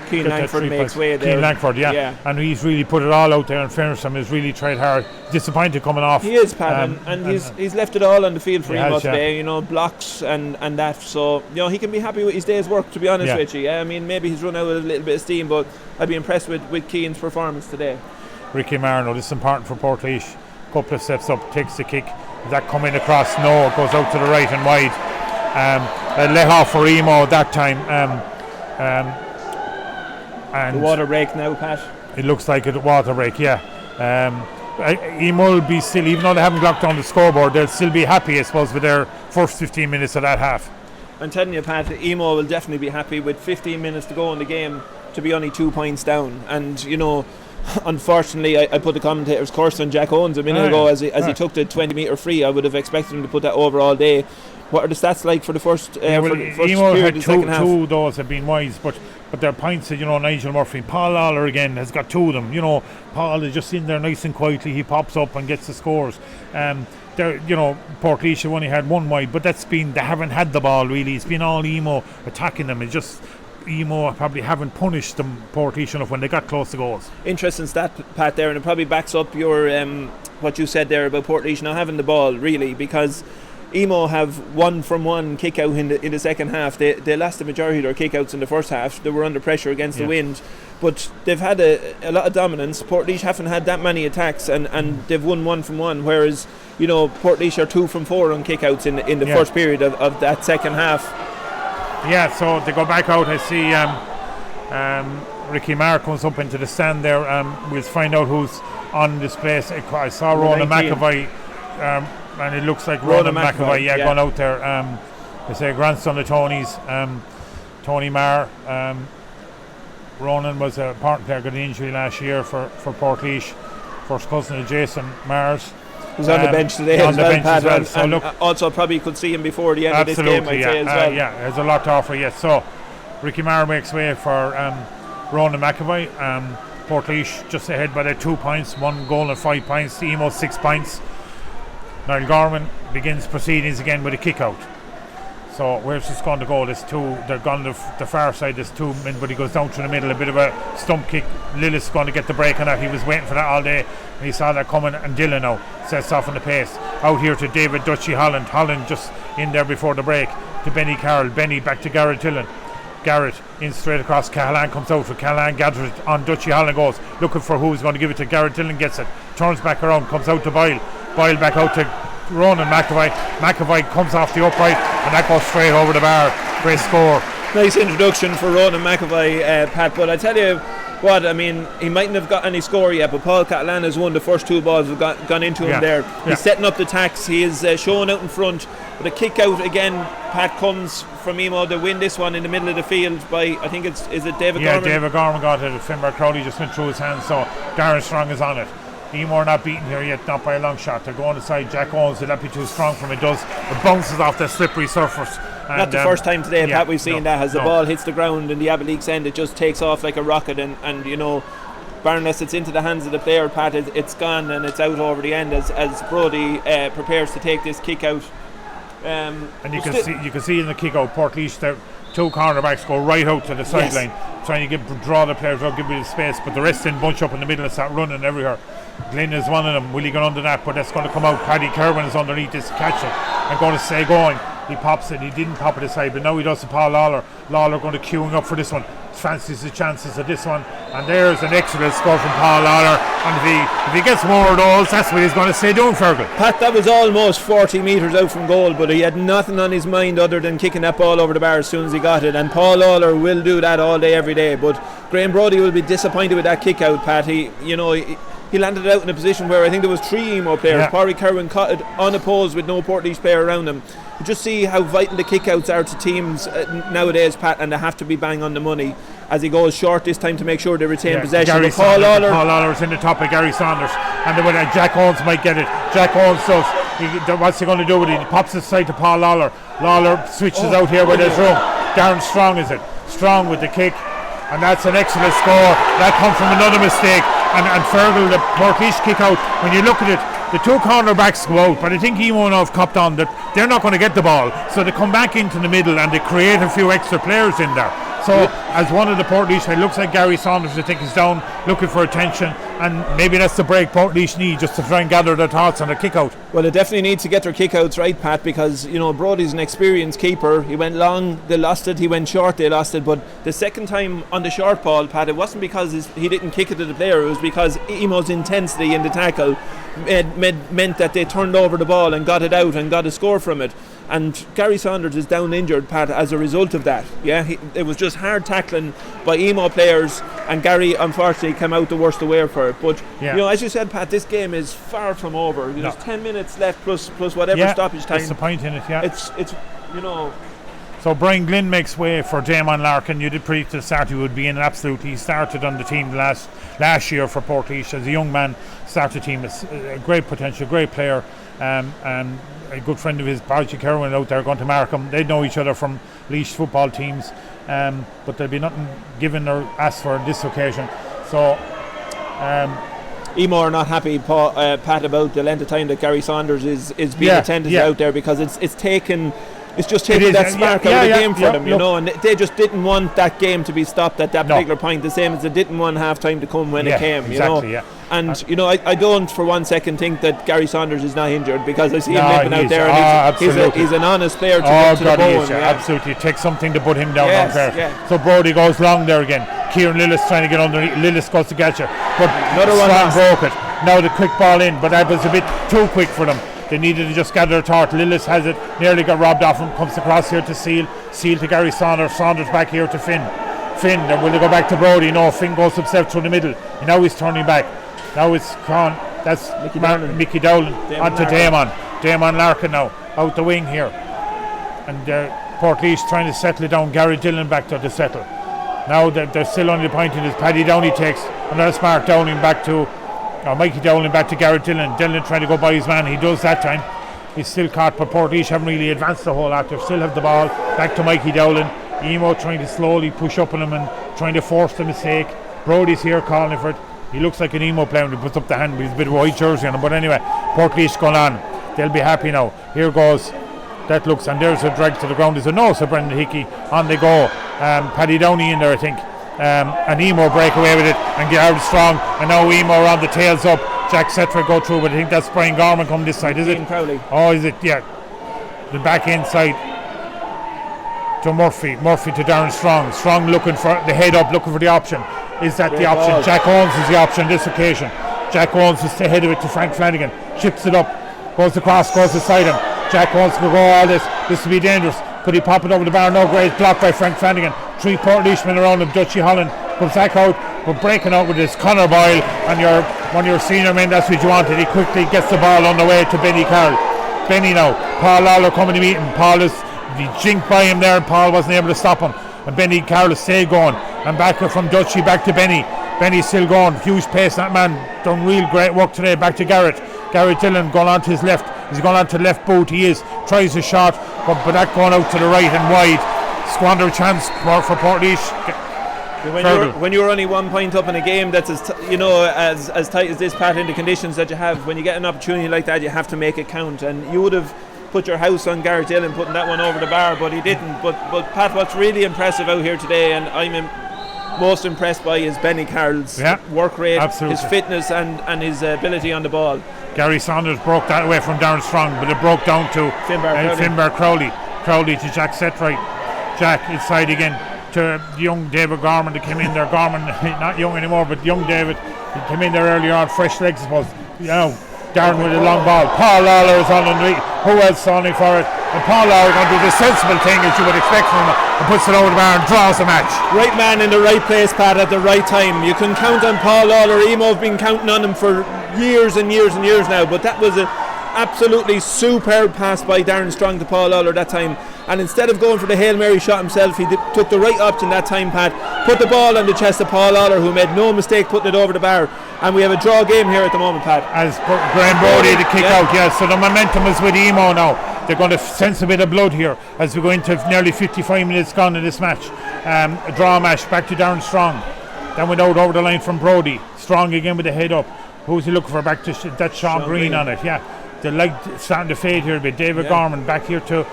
S3: Keane Langford makes way there.
S1: Keane Langford, and he's really put it all out there, and fairness to him, has really tried hard. Disappointed coming off.
S3: He is, Pat, and he's left it all on the field for Emo today, you know, blocks and that. So, you know, he can be happy with his day's work, to be honest with you. I mean, maybe he's run out with a little bit of steam, but I'd be impressed with Keane's performance today. Ricky
S1: Marno, this is important for Portlaoise. Couple of steps up, takes the kick. That coming across, no, it goes out to the right and wide. A let off for Emo that time. And
S3: the water break now, Pat.
S1: It looks like a water break, Emo will be still, even though they haven't locked down the scoreboard, they'll still be happy, I suppose, with their first 15 minutes of that half.
S3: I'm telling you, Pat, Emo will definitely be happy with 15 minutes to go in the game to be only 2 points down. And, you know, unfortunately, I put the commentator's curse on Jack Owens a minute ago as he took the 20-metre free. I would have expected him to put that over all day. What are the stats like for the first
S1: Emo
S3: period,
S1: had
S3: the second half?
S1: two of those have been wise, but their points, you know, Nigel Murphy, Paul Lawler again has got two of them. You know, Paul is just in there nice and quietly, he pops up and gets the scores. You know, Portlaoise have only had one wide, but they haven't had the ball really. It's been all Emo attacking them. It's just Emo probably haven't punished them, Portlaoise, enough when they got close to goals.
S3: Interesting stat, Pat, there, and it probably backs up your what you said there about Portlaoise not having the ball, really, because Emo have 1-from-1 kick out in the second half. They lost the majority of their kick outs in the first half. They were under pressure against the wind, but they've had a lot of dominance. Portlaoise haven't had that many attacks, and they've won 1-from-1, whereas, you know, Portlaoise are 2-from-4 on kick outs in the first period of that second half.
S1: So they go back out. I see Ricky Marr comes up into the stand there. We'll find out who's on this place. I saw Ronan McAvoy, and it looks like Ronan McAvoy gone out there. They say grandson of Tony's, Tony Marr. Ronan was a partner player, got an injury last year for Portlaoise. First cousin of Jason Mars.
S3: He's on the bench today as well, Pat, so look, also probably could see him before the end of this game, I'd say, as well.
S1: There's a lot to offer, yes. So Ricky Marr makes way for Ronan McAvoy. Portlaoise just ahead by their 2 points, 1 goal and 5 points. Emo 6 points. Niall Gorman begins proceedings again with a kick out. So where's this going to go? There's two. They're gone to the far side. There's 2 men, but he goes down through the middle. A bit of a stump kick. Lillis going to get the break on that. He was waiting for that all day. And he saw that coming, and Dylan now sets off on the pace. Out here to David Dutchy Holland. Holland just in there before the break to Benny Carroll. Benny back to Garrett Dillon. Garrett in straight across. Callahan comes out for Callahan, gathers it on Dutchy Holland, goes looking for who's going to give it to. Garrett Dillon gets it, turns back around, comes out to Boyle. Boyle back out to Ronan McAvoy. McAvoy comes off the upright, and that goes straight over the bar. Great score.
S3: Nice introduction for Ronan McAvoy, Pat, but I tell you what, I mean, he mightn't have got any score yet, but Paul Catalan has won the first 2 balls have gone into him there. He's setting up the tacks, he is showing out in front, but a kick out again, Pat, comes from Emo. They win this one in the middle of the field by, I think is it David Gorman?
S1: Yeah, David Gorman got it. Finbar Crowley just went through his hands, so Darren Strong is on it. Emo are not beaten here yet, not by a long shot. They're going aside. Jack Owens, will that be too strong for him? It does. It bounces off the slippery surface.
S3: Not the first time today, Pat, we've seen that. As the ball hits the ground in the Abbelik's end, it just takes off like a rocket, and you know, Barness, it's into the hands of the player, Pat. It's gone and it's out over the end as Brody prepares to take this kick out.
S1: And you can see in the kick out, Portlaoise, their 2 cornerbacks go right out to the sideline, trying to draw the players out, give me the space, but the rest then bunch up in the middle and start running everywhere. Glenn is one of them. Will he go under that? But that's going to come out. Paddy Kerwin is underneath this, catch it and going to stay going. He pops it. He didn't pop it aside, but now he does to Paul Lawler. Lawler going to queuing up for this one. Fancies the chances of this one, and there's an excellent score from Paul Lawler. And if he gets more of those, that's what he's going to stay doing, Fergal.
S3: Pat, that was almost 40 metres out from goal, but he had nothing on his mind other than kicking that ball over the bar as soon as he got it. And Paul Lawler will do that all day, every day. But Graham Brody will be disappointed with that kick out, Pat. He landed it out in a position where I think there was 3 Emo players. Parry Kerwin caught it unopposed with no Portlaoise player around him. You just see how vital the kickouts are to teams nowadays, Pat, and they have to be bang on the money as he goes short this time to make sure they retain possession.
S1: Paul Lawler is in the top of Gary Saunders, and Jack Owens might get it. Jack Owens does. What's he going to do with it? He pops it side to Paul Lawler. Lawler switches out here where there's room. Darren Strong is it. Strong with the kick, and that's an excellent score. That comes from another mistake. And Fergal, the Portlaoise kick out, when you look at it, the 2 cornerbacks go out, but I think Emo have copped on that they're not going to get the ball, so they come back into the middle and they create a few extra players in there. So as one of the Portlaoise, it looks like Gary Saunders, I think, is down looking for attention, and maybe that's the break Portlaoise need, just to try and gather their thoughts on the kick out.
S3: Well, they definitely need to get their kick outs right, Pat, because Brody's an experienced keeper. He went long, they lost it. He went short, they lost it. But the second time on the short ball, Pat, it wasn't because he didn't kick it to the player. It was because Emo's intensity in the tackle meant that they turned over the ball and got it out and got a score from it. And Gary Saunders is down injured, Pat, as a result of that. It was just hard tackling by Emo players, and Gary unfortunately came out the worst away for it. But as you said, Pat, this game is far from over. There's 10 minutes left plus whatever stoppage time.
S1: That's the point in it.
S3: It's
S1: So Brian Glynn makes way for Damon Larkin. You did predict at the start he would be in absolutely. He started on the team last year for Portlaoise as a young man. Started team, a great potential, great player, and a good friend of his, Parry Kerwin, out there going to Markham. They know each other from Laois football teams, but there'll be nothing given or asked for this occasion. So
S3: Emo are not happy, Pat, about the length of time that Gary Saunders is being attended out there, because it's just taken that spark out of the game for them, and they just didn't want that game to be stopped at that particular point, the same as they didn't want half time to come when it came. And I don't for one second think that Gary Saunders is not injured, because I see him limping out there, and he's an honest player to get to the bone.
S1: Absolutely, it takes something to put him down on fair. So Brody goes long there again. Kieran Lillis trying to get underneath. Lillis goes to catch it, but
S3: another one
S1: broke it. Now the quick ball in, but that was a bit too quick for them. They needed to just gather their thought. Lillis has it, nearly got robbed off him, comes across here to Seal to Gary Saunders back here to Finn, then will they go back to Brody? No, Finn goes himself through the middle, and now he's turning back. Now it's gone. That's Mickey Dowling onto Damon Larkin now, out the wing here. And Portlaoise trying to settle it down. Gary Dillon back there to settle. Now they're still only pointing as Paddy Downey takes another smart Dowling back to Mikey Dowling back to Garrett Dillon. Dillon trying to go by his man. He does that time. He's still caught, but Portlaoise haven't really advanced the whole lot. They still have the ball. Back to Mikey Dowling. Emo trying to slowly push up on him and trying to force the mistake. Brody's here calling for it. He looks like an Emo player when he puts up the hand, but he's a bit of a white jersey on him. But anyway, Portlaoise going on. They'll be happy now. Here goes. That looks, and there's a drag to the ground. There's a no, so Brendan Hickey. On they go. Paddy Downey in there, I think. And Emo break away with it and get out strong, and now Emo are on the tails up. Jack Setright go through, but I think that's Brian Gorman coming this side, is it?
S3: Ian Crowley.
S1: Oh, is it? Yeah. The back inside to Murphy to Darren Strong looking for the head up, looking for the option. Is that
S3: Great
S1: the option?
S3: ball.
S1: Jack Owens is the option this occasion. Jack Owens is ahead of it to Frank Flanagan, chips it up, goes across, goes beside him. Jack Owens could go all this will be dangerous. Could he pop it over the bar? No, great block by Frank Flanagan. 3 Portlaoise men around him. Dutchy Holland comes back out, but breaking out with his Conor Boyle, and one of your senior men, that's what you wanted. He quickly gets the ball on the way to Benny Carroll. Benny now, Paul Lawler coming to meet him. Paul is jinked by him there, and Paul wasn't able to stop him. And Benny Carroll is still going, and back from Dutchy back to Benny. Benny's still going, huge pace. That man done real great work today. Back to Garrett Dillon going on to his left. He's going on to left boot. He tries a shot, but that going out to the right and wide. Squander a chance for Portlaoise.
S3: When you're only 1 point up in a game that's as tight as this, Pat, in the conditions that you have, when you get an opportunity like that, you have to make it count. And you would have put your house on Garrett Dillon putting that one over the bar, but he didn't. But Pat, what's really impressive out here today, and I'm most impressed by, is Benny Carroll's work rate,
S1: absolutely.
S3: His fitness and his ability on the ball.
S1: Gary Saunders broke that away from Darren Strong, but it broke down to Finbar Crowley. Crowley to Jack Setright. Jack inside again to young David Gorman that came in there. Gorman, not young anymore, but young David. He came in there earlier on, fresh legs, I suppose. Darren with a long ball. Paul Lawler is on underneath. Who else on him for it? And Paul Lawler going to do the sensible thing as you would expect from him, and puts it over the bar and draws the match.
S3: Right man in the right place, Pat, at the right time. You can count on Paul Lawler. Emo have been counting on him for years and years and years now, but that was a absolutely superb pass by Darren Strong to Paul Lawler that time, and instead of going for the Hail Mary shot himself, he took the right option that time, Pat, put the ball on the chest of Paul Lawler, who made no mistake putting it over the bar, and we have a draw game here at the moment, Pat.
S1: As Graham Brody to kick out, so the momentum is with Emo now. They're going to sense a bit of blood here as we go into nearly 55 minutes gone in this match. A draw match, back to Darren Strong, then went out over the line from Brody. Strong again with the head up. Who's he looking for? Back to that's Sean Green on it. The leg starting to fade here a bit. David Gorman back here to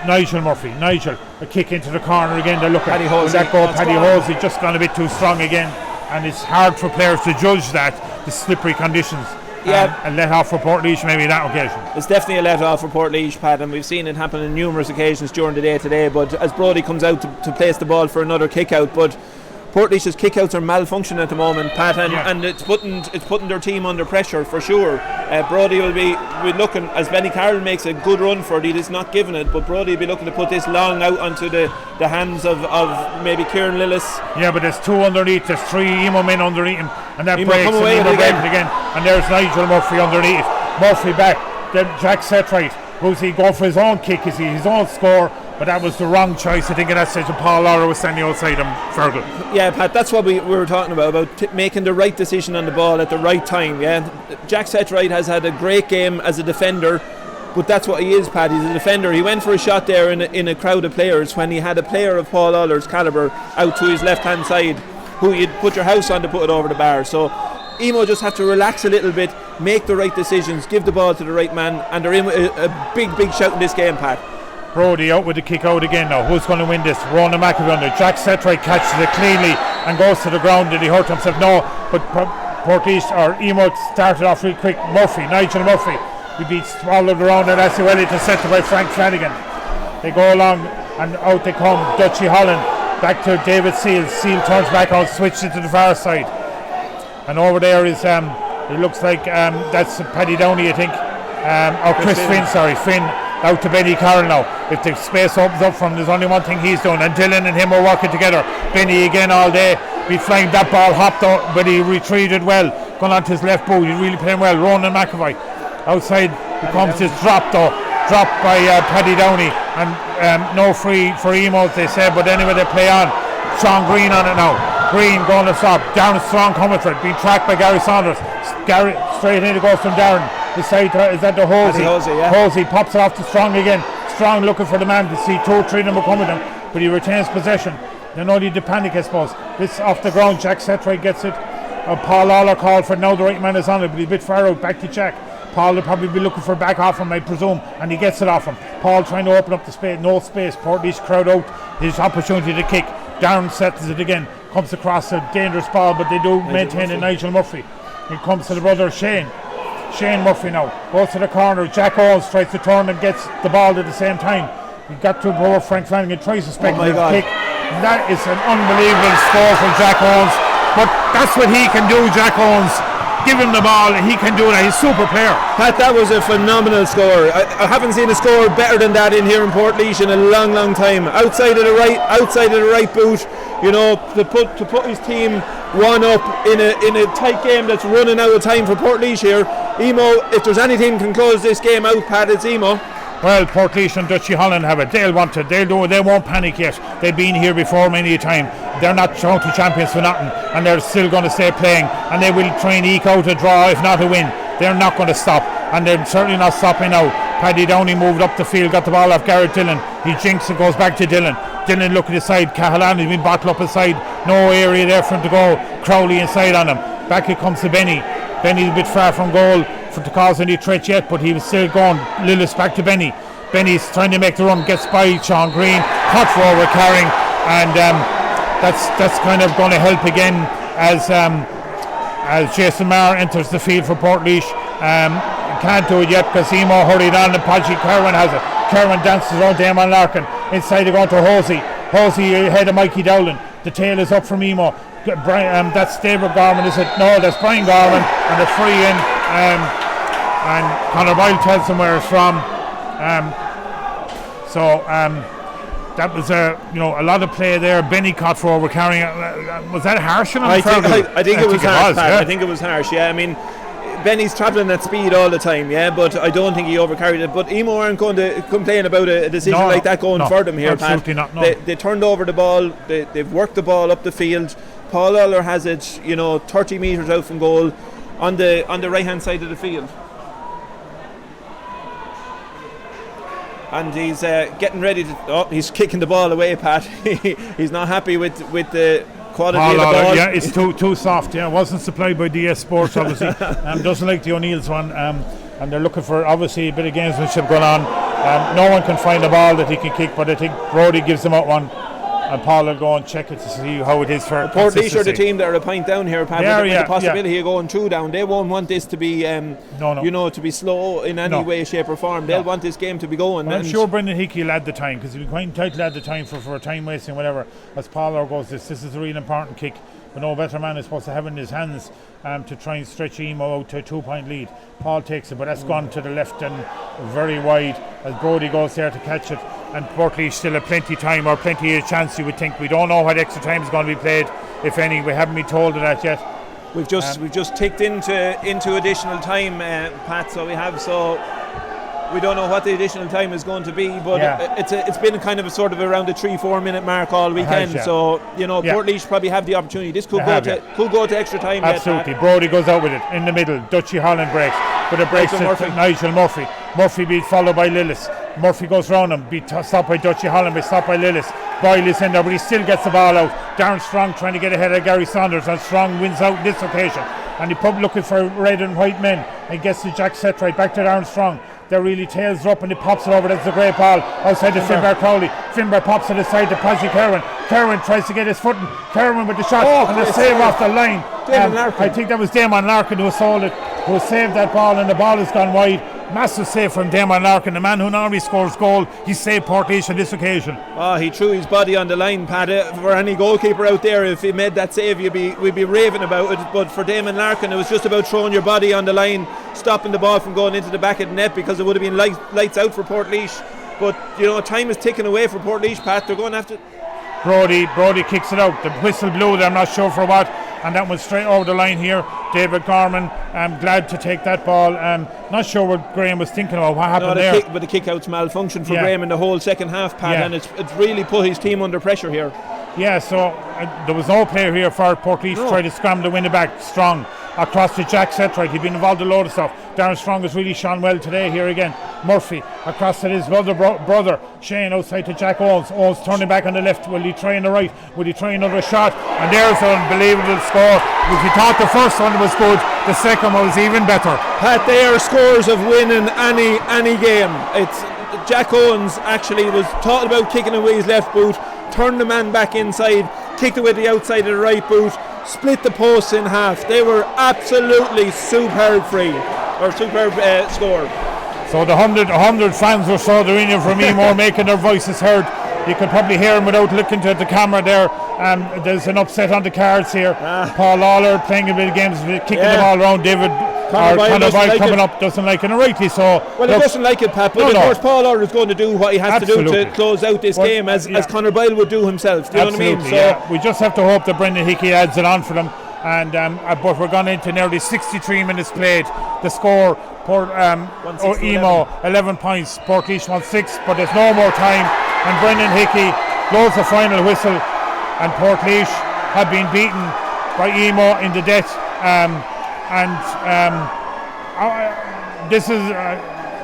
S1: Nigel Murphy. Nigel, a kick into the corner again. They're looking. Will that go? Paddy Hosey just gone a bit too strong again, and it's hard for players to judge that, the slippery conditions. A let off for Portlaoise maybe that occasion.
S3: It's definitely a let off for Portlaoise, Pat, and we've seen it happen on numerous occasions during the day today. But as Brody comes out to place the ball for another kick out, but Portlaoise's kickouts are malfunctioning at the moment, Pat, and it's putting their team under pressure for sure. Brody will be looking, as Benny Carroll makes a good run for it, he is not giving it, but Brody will be looking to put this long out onto the hands of maybe Kieran Lillis.
S1: Yeah, but there's 2 underneath, there's 3 Emo men underneath him, and that
S3: Emo
S1: breaks,
S3: come
S1: and
S3: away
S1: Emo
S3: with it
S1: breaks again, and there's Nigel Murphy underneath. Murphy back, then Jack Setright. Who's he going for his own kick? Is he his own score? But that was the wrong choice, I think, in that stage. Paul Lawler was standing outside him further.
S3: Yeah, Pat, that's what we were talking about making the right decision on the ball at the right time. Yeah, Jack Setright has had a great game as a defender, but that's what he is, Pat. He's a defender. He went for a shot there in a crowd of players when he had a player of Paul Lawler's calibre out to his left-hand side, who you'd put your house on to put it over the bar. So Emo just have to relax a little bit, make the right decisions, give the ball to the right man, and they're in a big shout in this game, Pat.
S1: Brody out with the kick out again now. Who's going to win this? Ronan McAvey under. Jack Setright catches it cleanly and goes to the ground. Did he hurt himself? No, but Portlaoise or Emo started off real quick. Nigel Murphy. He beats swallowed around and that's well intercepted by Frank Flanagan. They go along and out they come. Dutchy Holland back to David Seal. Seal turns back out, switches it to the far side. And over there is it looks like that's Paddy Downey, I think. Or Chris Finn out to Benny Carroll now. If the space opens up from him, there's only one thing he's doing, and Dylan and him are working together. Benny again all day, be flying. That ball hopped out, but he retreated well, going on to his left boot. He's really playing well. Ronan McAvoy outside becomes his dropped by Paddy Downey, and no free for Emo, they say, but anyway they play on. Sean Green on it now. Green going to stop. Darren Strong coming for it, being tracked by Gary Saunders. Gary straight in, it goes from Darren. The side is that the Hosey? Hosey pops it off to Strong again. Strong looking for the man to see 2 or 3 of them are coming to him, but he retains possession. They no need to panic, I suppose. This off the ground, Jack Setright gets it. Paul Lawler called for it. Now the right man is on it, but he's a bit far out. Back to Jack. Paul will probably be looking for back off him, I presume, and he gets it off him. Paul trying to open up the space, no space. Portlaoise crowd out, his opportunity to kick. Darren settles it again, comes across a dangerous ball, but they do maintain it. Nigel Murphy It comes to the brother Shane Murphy now. Goes to the corner. Jack Owens tries to turn and gets the ball at the same time. He got to over Frank Flanagan, tries to speculative kick. That is an unbelievable score from Jack Owens. But that's what he can do, Jack Owens. Give him the ball, he can do that. He's a super player.
S3: Pat, that was a phenomenal score. I haven't seen a score better than that in here in Portlaoise in a long time. Outside of the right boot, you know, to put his team one up in a tight game that's running out of time for Portlaoise here. Emo, if there's anything can close this game out, Pat, it's Emo.
S1: Well, Portlaoise and Dutchy Holland have it. They'll want it. They'll do it. They won't panic yet. They've been here before many a time. They're not county champions for nothing, and they're still going to stay playing. And they will try and eke out a draw, if not a win. They're not going to stop, and they're certainly not stopping now. Paddy Downey moved up the field, got the ball off Garrett Dillon. He jinks it, goes back to Dillon. Dillon look at the side. Cahalan has been bottled up inside. No area there for him to go. Crowley inside on him. Back it comes to Benny. Benny's a bit far from goal to cause any threat yet, but he was still going. Lillis back to Benny. Benny's trying to make the run, gets by Sean Green, cut forward carrying, and that's kind of going to help again as Jason Maher enters the field for Portlaoise. Can't do it yet because Emo hurried on and Podgy Kerwin has it. Kerwin dances around Damon Larkin. Inside they go to Hosey. Hosey ahead of Mikey Dowling. The tail is up from Emo. That's David Gorman, is it? No, that's Brian Gorman, and the free in. And Conor Boyle tells him where it's from. That was a lot of play there. Benny caught forward carrying. Was that harsh on him?
S3: I think it was harsh. I think it was harsh. Yeah, I mean, Benny's travelling at speed all the time. Yeah, but I don't think he overcarried it. But Emo aren't going to complain about a decision like that going for them here.
S1: Absolutely
S3: Pat.
S1: not. No.
S3: They turned over the ball. They've worked the ball up the field. Paul Uller has it, 30 metres out from goal on the right hand side of the field. And he's getting ready to. He's kicking the ball away, Pat. He's not happy with the quality of the ball.
S1: Yeah, it's too soft. Yeah, it wasn't supplied by DS Sports, obviously. Doesn't like the O'Neill's one. And they're looking for obviously a bit of gamesmanship going on. No one can find a ball that he can kick, but I think Brody gives them out one. And Paul will go and check it to see how it is for
S3: Portlaoise are the team that are a point down here, Pat, with the possibility of going through down. They won't want this to be to be slow in any way, shape or form. They'll want this game to be going.
S1: Well, I'm sure Brendan Hickey will add the time, because he'll be quite entitled to add the time for time wasting, whatever. As Paul goes, this is a real important kick, but no better man is supposed to have it in his hands to try and stretch Emo out to a 2-point lead. Paul takes it, but that's gone to the left and very wide as Brody goes there to catch it. And Portlaoise still have plenty of time, or plenty of chance, you would think. We don't know what extra time is going to be played, if any. We haven't been told of that yet.
S3: We've just ticked into additional time, Pat. We don't know what the additional time is going to be, but it's been kind of a sort of around the 3-4 minute mark all weekend. So Portlaoise probably have the opopportunity. This could go to extra time.
S1: Absolutely. Brody goes out with it in the middle. Dutchy Holland breaks, but it breaks to Nigel Murphy. Murphy be followed by Lillis. Murphy goes round him, stopped by Dutchy Holland, be stopped by Lillis. Boyle is in there, but he still gets the ball out. Darren Strong trying to get ahead of Gary Saunders, and Strong wins out this occasion. And he's probably looking for red and white men, and gets to Jack Setright, back to Darren Strong. They're really tails up, and he pops it over. That's a great ball outside to Finbar Crowley. Finbar pops it aside to Podgy Kerwin. Kerwin tries to get his footing. Kerwin with the shot, and the save off the line. I think that was Damon Larkin who saved that ball, and the ball has gone wide. Massive save from Damon Larkin, the man who normally scores goal. He saved Portlaoise on this occasion.
S3: He threw his body on the line, Pat. For any goalkeeper out there, if he made that save, we'd be raving about it. But for Damon Larkin, it was just about throwing your body on the line, stopping the ball from going into the back of the net, because it would have been lights out for Portlaoise. But time is ticking away for Portlaoise, Pat. They're going after.
S1: Brody kicks it out. The whistle blew there, I'm not sure for what, and that went straight over the line here. David Gorman, I'm glad to take that ball. Not sure what Graham was thinking about. What happened there?
S3: But the kick-out's malfunction for Graham in the whole second half, Pat, and it's really put his team under pressure here.
S1: Yeah, so there was no player here for Portlaoise to try to scramble to win it back. Strong across to Jack Setright. He'd been involved in a load of stuff. Darren Strong has really shone well today here again. Murphy across to his brother Shane, outside to Jack Owens. Owens turning back on the left. Will he try on the right? Will he try another shot? And there's an unbelievable score. If you thought the first one was good, the second one was even better.
S3: Pat, they are scores of winning any game. It's Jack Owens actually was thought about kicking away his left boot, turned the man back inside, kicked away the outside of the right boot, split the posts in half. They were absolutely superb score.
S1: So the 100 fans or so, they're in here from Emo making their voices heard. You could probably hear them without looking to the camera there. There's an upset on the cards here. Paul Lawler playing a bit of games, kicking the ball around. David Conor Boyle coming up doesn't like it, and rightly so.
S3: Well, he doesn't like it, Pat, but of course Paul Lawler is going to do what he has to do to close out this game, as Conor Boyle would do himself. Do you know what I mean?
S1: So we just have to hope that Brendan Hickey adds it on for them. And but we're gone into nearly 63 minutes played. The score, Emo 11 points, Portlaoise 1-6, but there's no more time. And Brendan Hickey blows the final whistle, and Portlaoise have been beaten by Emo in the death. This is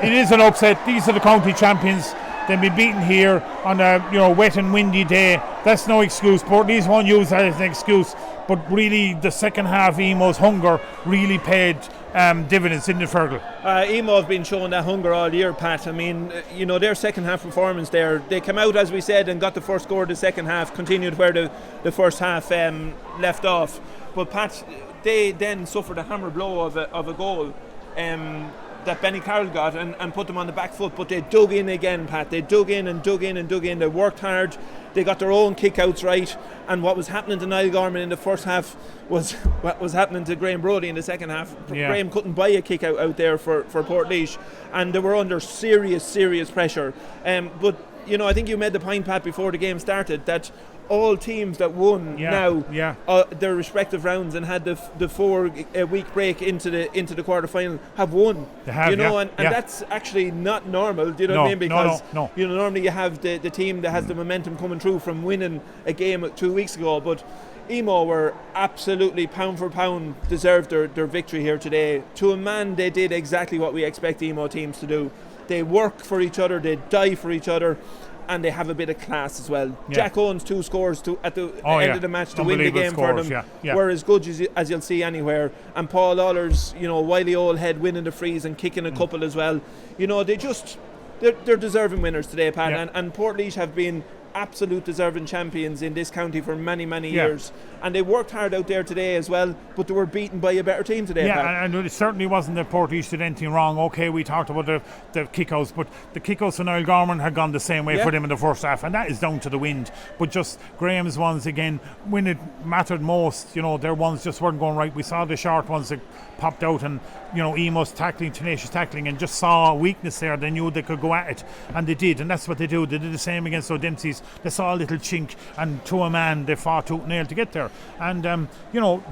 S1: it is an upset. These are the county champions. They'll be beaten here on a wet and windy day. That's no excuse. Portlaoise won't use that as an excuse. But really, the second half, Emo's hunger really paid dividends in the Fergal.
S3: Emo have been showing that hunger all year, Pat. I mean, their second half performance there, they came out, as we said, and got the first score of the second half, continued where the first half left off. But Pat, they then suffered a hammer blow of a goal that Benny Carroll got and put them on the back foot, but they dug in again, Pat. They dug in and dug in and dug in. They worked hard. They got their own kickouts right, and what was happening to Niall Gorman in the first half was what was happening to Graham Brody in the second half. Graham couldn't buy a kick out there for Portlaoise, and they were under serious pressure. But I think you made the point, Pat, before the game started, that all teams that won their respective rounds and had the 4-week break into the quarter final have won.
S1: They have,
S3: and that's actually not normal. Do you know what I mean? Because normally you have the team that has the momentum coming through from winning a game 2 weeks ago, but Emo were absolutely pound for pound deserved their victory here today. To a man, they did exactly what we expect Emo teams to do. They work for each other, they die for each other, and they have a bit of class as well. Jack Owens' 2 scores at the end of the match to win the game for them were as good as you'll see anywhere. And Paul Lawler's wily old head winning the freeze and kicking a couple as well. They're deserving winners today, Pat, and Portlaoise have been absolute deserving champions in this county for many years, and they worked hard out there today as well, but they were beaten by a better team today.
S1: And it certainly wasn't that Portlaoise did anything wrong. Okay, we talked about the kickouts, but the kickouts for Niall Gorman had gone the same way for them in the first half, and that is down to the wind. But just Graham's ones again, when it mattered most, their ones just weren't going right. We saw the short ones that popped out, and Emo's tackling, tenacious tackling, and just saw a weakness there. They knew they could go at it, and they did, and that's what they do. They did the same against O'Dempsey's. They saw a little chink, and to a man they fought tooth and nail to get there. And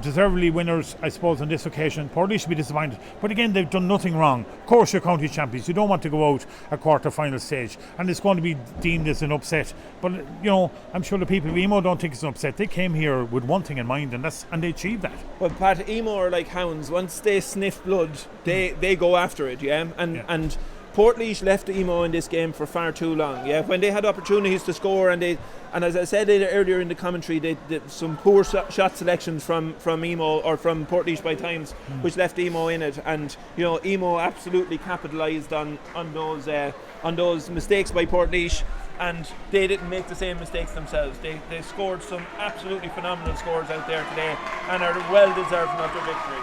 S1: deservedly winners, I suppose, on this occasion. Portlaoise should be disappointed, but again, they've done nothing wrong. Of course, you're county champions. You don't want to go out a quarter-final stage, and it's going to be deemed as an upset. But I'm sure the people of Emo don't think it's an upset. They came here with one thing in mind, and they achieved that.
S3: Well, Pat, Emo are like hounds. Once they sniff blood, they go after it. And Portlaoise left Emo in this game for far too long. When they had opportunities to score, and as I said earlier in the commentary, they did some poor shot selections from Emo or from Portlaoise by times, which left Emo in it. And Emo absolutely capitalised on those mistakes by Portlaoise, and they didn't make the same mistakes themselves. They scored some absolutely phenomenal scores out there today, and are well deserving of their victory.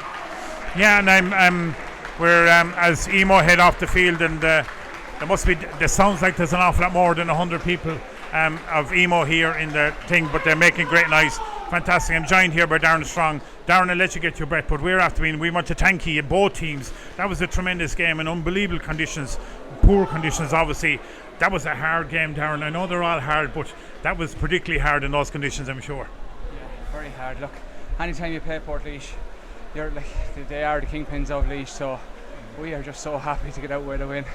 S1: Yeah, and we're as Emo head off the field, and there sounds like there's an awful lot more than 100 people of Emo here in the thing, but they're making great noise. Fantastic. I'm joined here by Darren Strong. Darren, I'll let you get your breath, but we want to thank you, both teams. That was a tremendous game in unbelievable conditions, poor conditions obviously. That was a hard game, Darren. I know they're all hard, but that was particularly hard in those conditions, I'm sure.
S4: Yeah, very hard. Look, anytime you play Portlaoise, they are the kingpins of Laois, so we are just so happy to get out with a win.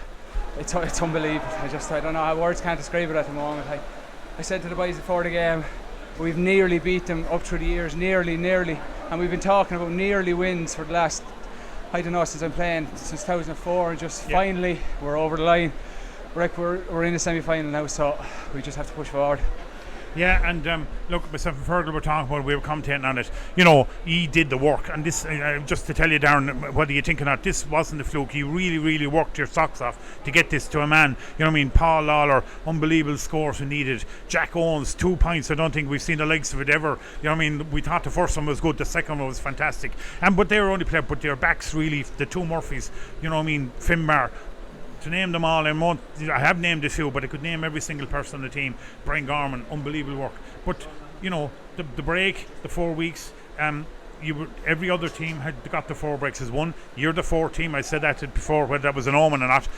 S4: It's unbelievable. I don't know how words can't describe it at the moment. I said to the boys before the game, we've nearly beat them up through the years, nearly, and we've been talking about nearly wins for the last, I don't know, since I'm playing, since 2004, and just finally we're over the line. We're in the semi-final now, so we just have to push forward.
S1: Yeah, and look, myself and Fergal were talking about it, we were commentating on it. You know, he did the work, and this, just to tell you, Darren, what are you thinking of? This wasn't a fluke. He really, really worked your socks off to get this to a man. You know what I mean? Paul Lawler, unbelievable scores we needed. Jack Owens, 2 points. I don't think we've seen the likes of it ever. You know what I mean? We thought the first one was good, the second one was fantastic. But they were only played, but their backs really, the two Murphys, you know what I mean? Finbar. To name them all, I have named a few, but I could name every single person on the team. Brian Gorman, unbelievable work. But you know, the break, the 4 weeks, every other team had got the 4 breaks as one. You're the 4th team. I said that before, whether that was an omen or not.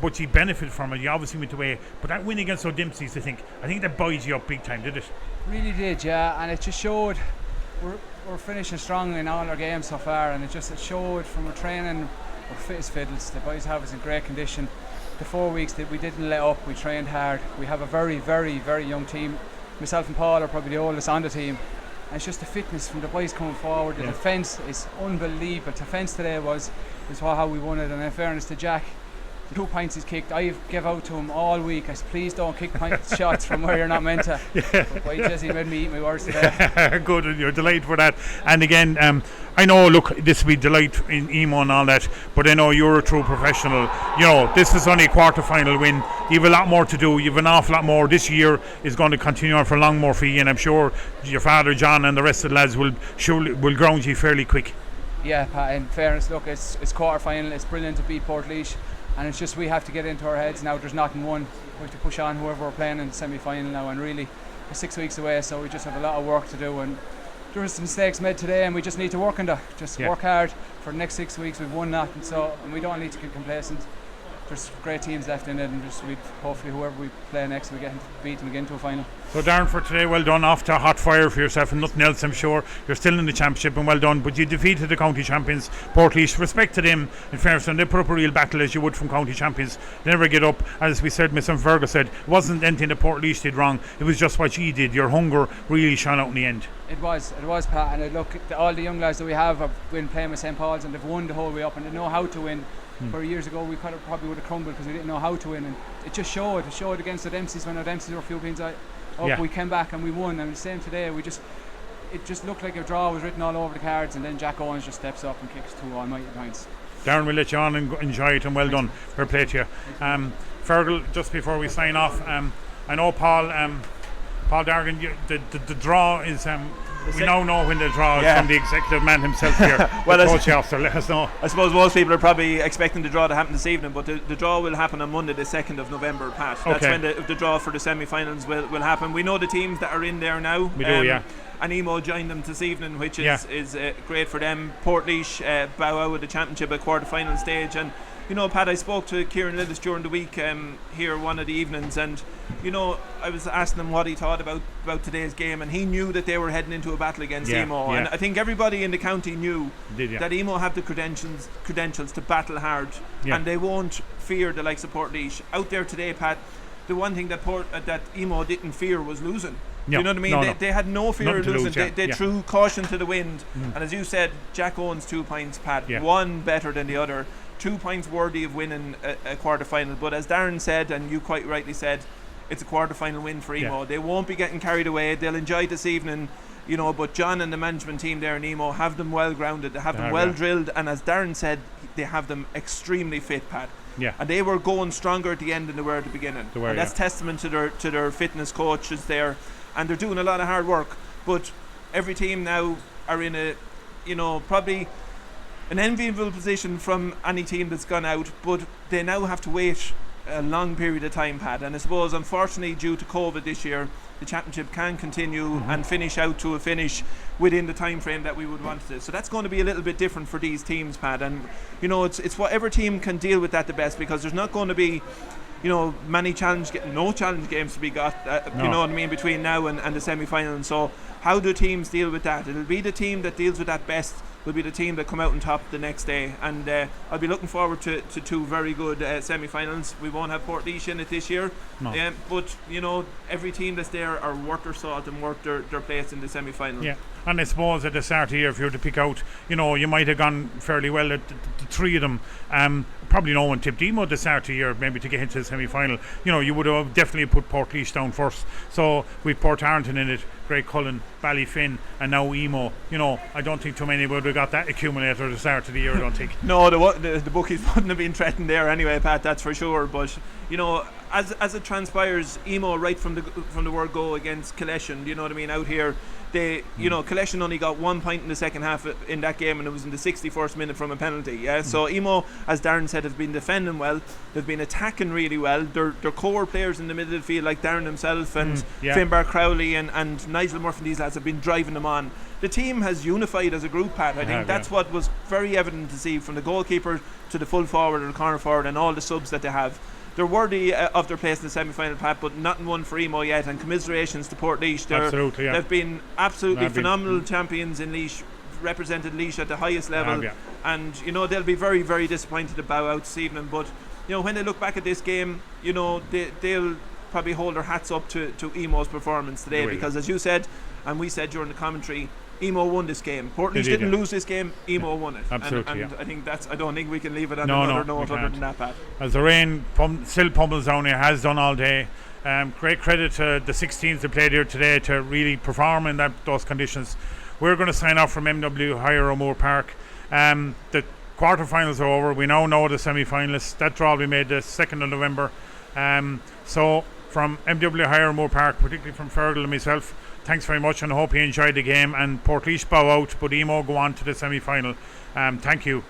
S1: But you benefited from it. You obviously went away. But that win against O'Dempsey's, I think that buoys you up big time, did it?
S4: Really did, yeah. And it just showed we're finishing strong in all our games so far, and it showed from our training. We're fit as fiddles. The boys have us in great condition. The 4 weeks that we didn't let up, we trained hard. We have a very, very, very young team. Myself and Paul are probably the oldest on the team. And it's just the fitness from the boys coming forward. The defence is unbelievable. Defence today is how we won it. And in fairness to Jack, the 2 points he's kicked, I've give out to him all week. I said, please don't kick shots from where you're not meant to. But boy, Jesse made me eat my words today.
S1: Good, and you're delighted for that. And again, I know, look, this will be delight in Emo and all that, but I know you're a true professional. You know, this is only a quarter-final win. You have a lot more to do. You have an awful lot more. This year is going to continue on for long, Murphy, and I'm sure your father, John, and the rest of the lads will ground you fairly quick.
S4: Yeah, Pat, in fairness, look, it's quarter-final. It's brilliant to beat Portlaoise. And it's just we have to get into our heads now. There's nothing won. We have to push on whoever we're playing in the semi-final now, and really we're 6 weeks away, so we just have a lot of work to do. And there were some mistakes made today, and we just need to work on that. Work hard for the next 6 weeks. We've won that, and we don't need to get complacent. There's great teams left in it, and hopefully whoever we play next, we get to beat them again to a final.
S1: So Darren, for today, well done. Off to a hot fire for yourself and nothing else, I'm sure. You're still in the championship, and well done. But you defeated the county champions, Portlaoise. Respect to them, in fairness, and they put up a real battle as you would from county champions. They never get up. As we said, Miss Fergus said, it wasn't anything that Portlaoise did wrong. It was just what you did. Your hunger really shone out in the end.
S4: It was, Pat. And look, all the young lads that we have been playing with St. Paul's, and they've won the whole way up, and they know how to win. For years ago, we probably would have crumbled because we didn't know how to win, and it just showed. It showed against O'Dempsey's when O'Dempsey's were a few points up. We came back and we won. And the same today. It just looked like a draw was written all over the cards, and then Jack Owens just steps up and kicks 2 almighty points.
S1: Darren, we'll let you on and enjoy it, and well done. Fair play to you. Fergal, just before we sign off, I know Paul Dargan, the draw is. We now know when the draw is from the executive man himself here.
S2: Well,
S1: the coach officer, let us know.
S2: I suppose most people are probably expecting the draw to happen this evening, but the draw will happen on Monday, the 2nd of November, Pat. That's when the draw for the semi-finals will happen. We know the teams that are in there now.
S1: We do, yeah.
S2: And Emo joined them this evening, which is great for them. Portlaoise bow out of the championship at quarter-final stage. And you know, Pat, I spoke to Kieran Lillis during the week here one of the evenings, and you know, I was asking him what he thought about today's game, and he knew that they were heading into a battle against Emo, and I think everybody in the county knew that Emo have the credentials to battle hard, and they won't fear the likes of Portlaoise. Out there today, Pat, the one thing that Emo didn't fear was losing. You know what I mean? They had no fear of losing. They threw caution to the wind, and as you said, Jack Owens 2 points, Pat, one better than the other. 2 points worthy of winning a quarter-final. But as Darren said, and you quite rightly said, it's a quarter-final win for Emo. They won't be getting carried away. They'll enjoy this evening, you know, but John and the management team there in Emo have them well grounded. They have them well drilled, and as Darren said, they have them extremely fit, Pat. And they were going stronger at the end than they were at the beginning. And that's testament to their fitness coaches there, and they're doing a lot of hard work. But every team now are in a, you know, probably an enviable position from any team that's gone out, but they now have to wait a long period of time, Pat. And I suppose, unfortunately, due to COVID this year, the championship can continue and finish out to a finish within the time frame that we would want it. So that's going to be a little bit different for these teams, Pat. And you know, it's whatever team can deal with that the best, because there's not going to be, you know, no challenge games to be got. You know what I mean, between now and the semi-final. And so, how do teams deal with that? It'll be the team that deals with that best will be the team that come out on top the next day. And I'll be looking forward to two very good semi-finals. We won't have Portlaoise in it this year,
S1: No.
S2: but every team that's there are worth their salt and worth their place in the semi-final.
S1: Yeah, and I suppose at the start of the year, if you were to pick out, you might have gone fairly well at the three of them. Probably no one tipped Emo at the start of the year, maybe to get into the semi-final. You would have definitely put Portlaoise down first. So with Port Arlington in it, Great Cullen, Ballyfin, and now Emo. I don't think too many would have got that accumulator at the start of the year. I don't think.
S2: No, the bookies wouldn't have been threatened there anyway, Pat. That's for sure. But as it transpires, Emo right from the word go against Collection. You know what I mean? Out here, Collection only got 1 point in the second half in that game, and it was in the 61st minute from a penalty. Yeah, so Emo, as Darren said, have been defending well. They've been attacking really well. Their core players in the middle of the field, like Darren himself and Finbar Crowley and Nigel Murphy, these lads have been driving them on. The team has unified as a group, Pat. I think that's what was very evident to see, from the goalkeeper to the full forward or the corner forward and all the subs that they have. They're worthy of their place in the semi-final, Pat, but not won for Emo yet, and commiserations to Portlaoise.
S1: Absolutely, yeah.
S2: They've been absolutely phenomenal champions in Laois, represented Laois at the highest level, and they'll be very, very disappointed to bow out this evening. But when they look back at this game, they'll probably hold their hats up to Emo's performance today, because as you said and we said during the commentary, Emo won this game. Portlaoise didn't lose this game. Emo won it.
S1: Absolutely,
S2: and I think I don't think we can leave it on another note other than that, Pat.
S1: As the rain still pummels down here, has done all day. Great credit to the 16s that played here today to really perform in those conditions. We're going to sign off from MW Higher O'Moore Park. The quarterfinals are over. We now know the semi-finalists. That draw will be made the 2nd of November. So from MW Higher O'Moore Park, particularly from Fergal and myself, thanks very much, and I hope you enjoyed the game. And Portlaoise bow out, but Emo go on to the semi-final. Thank you.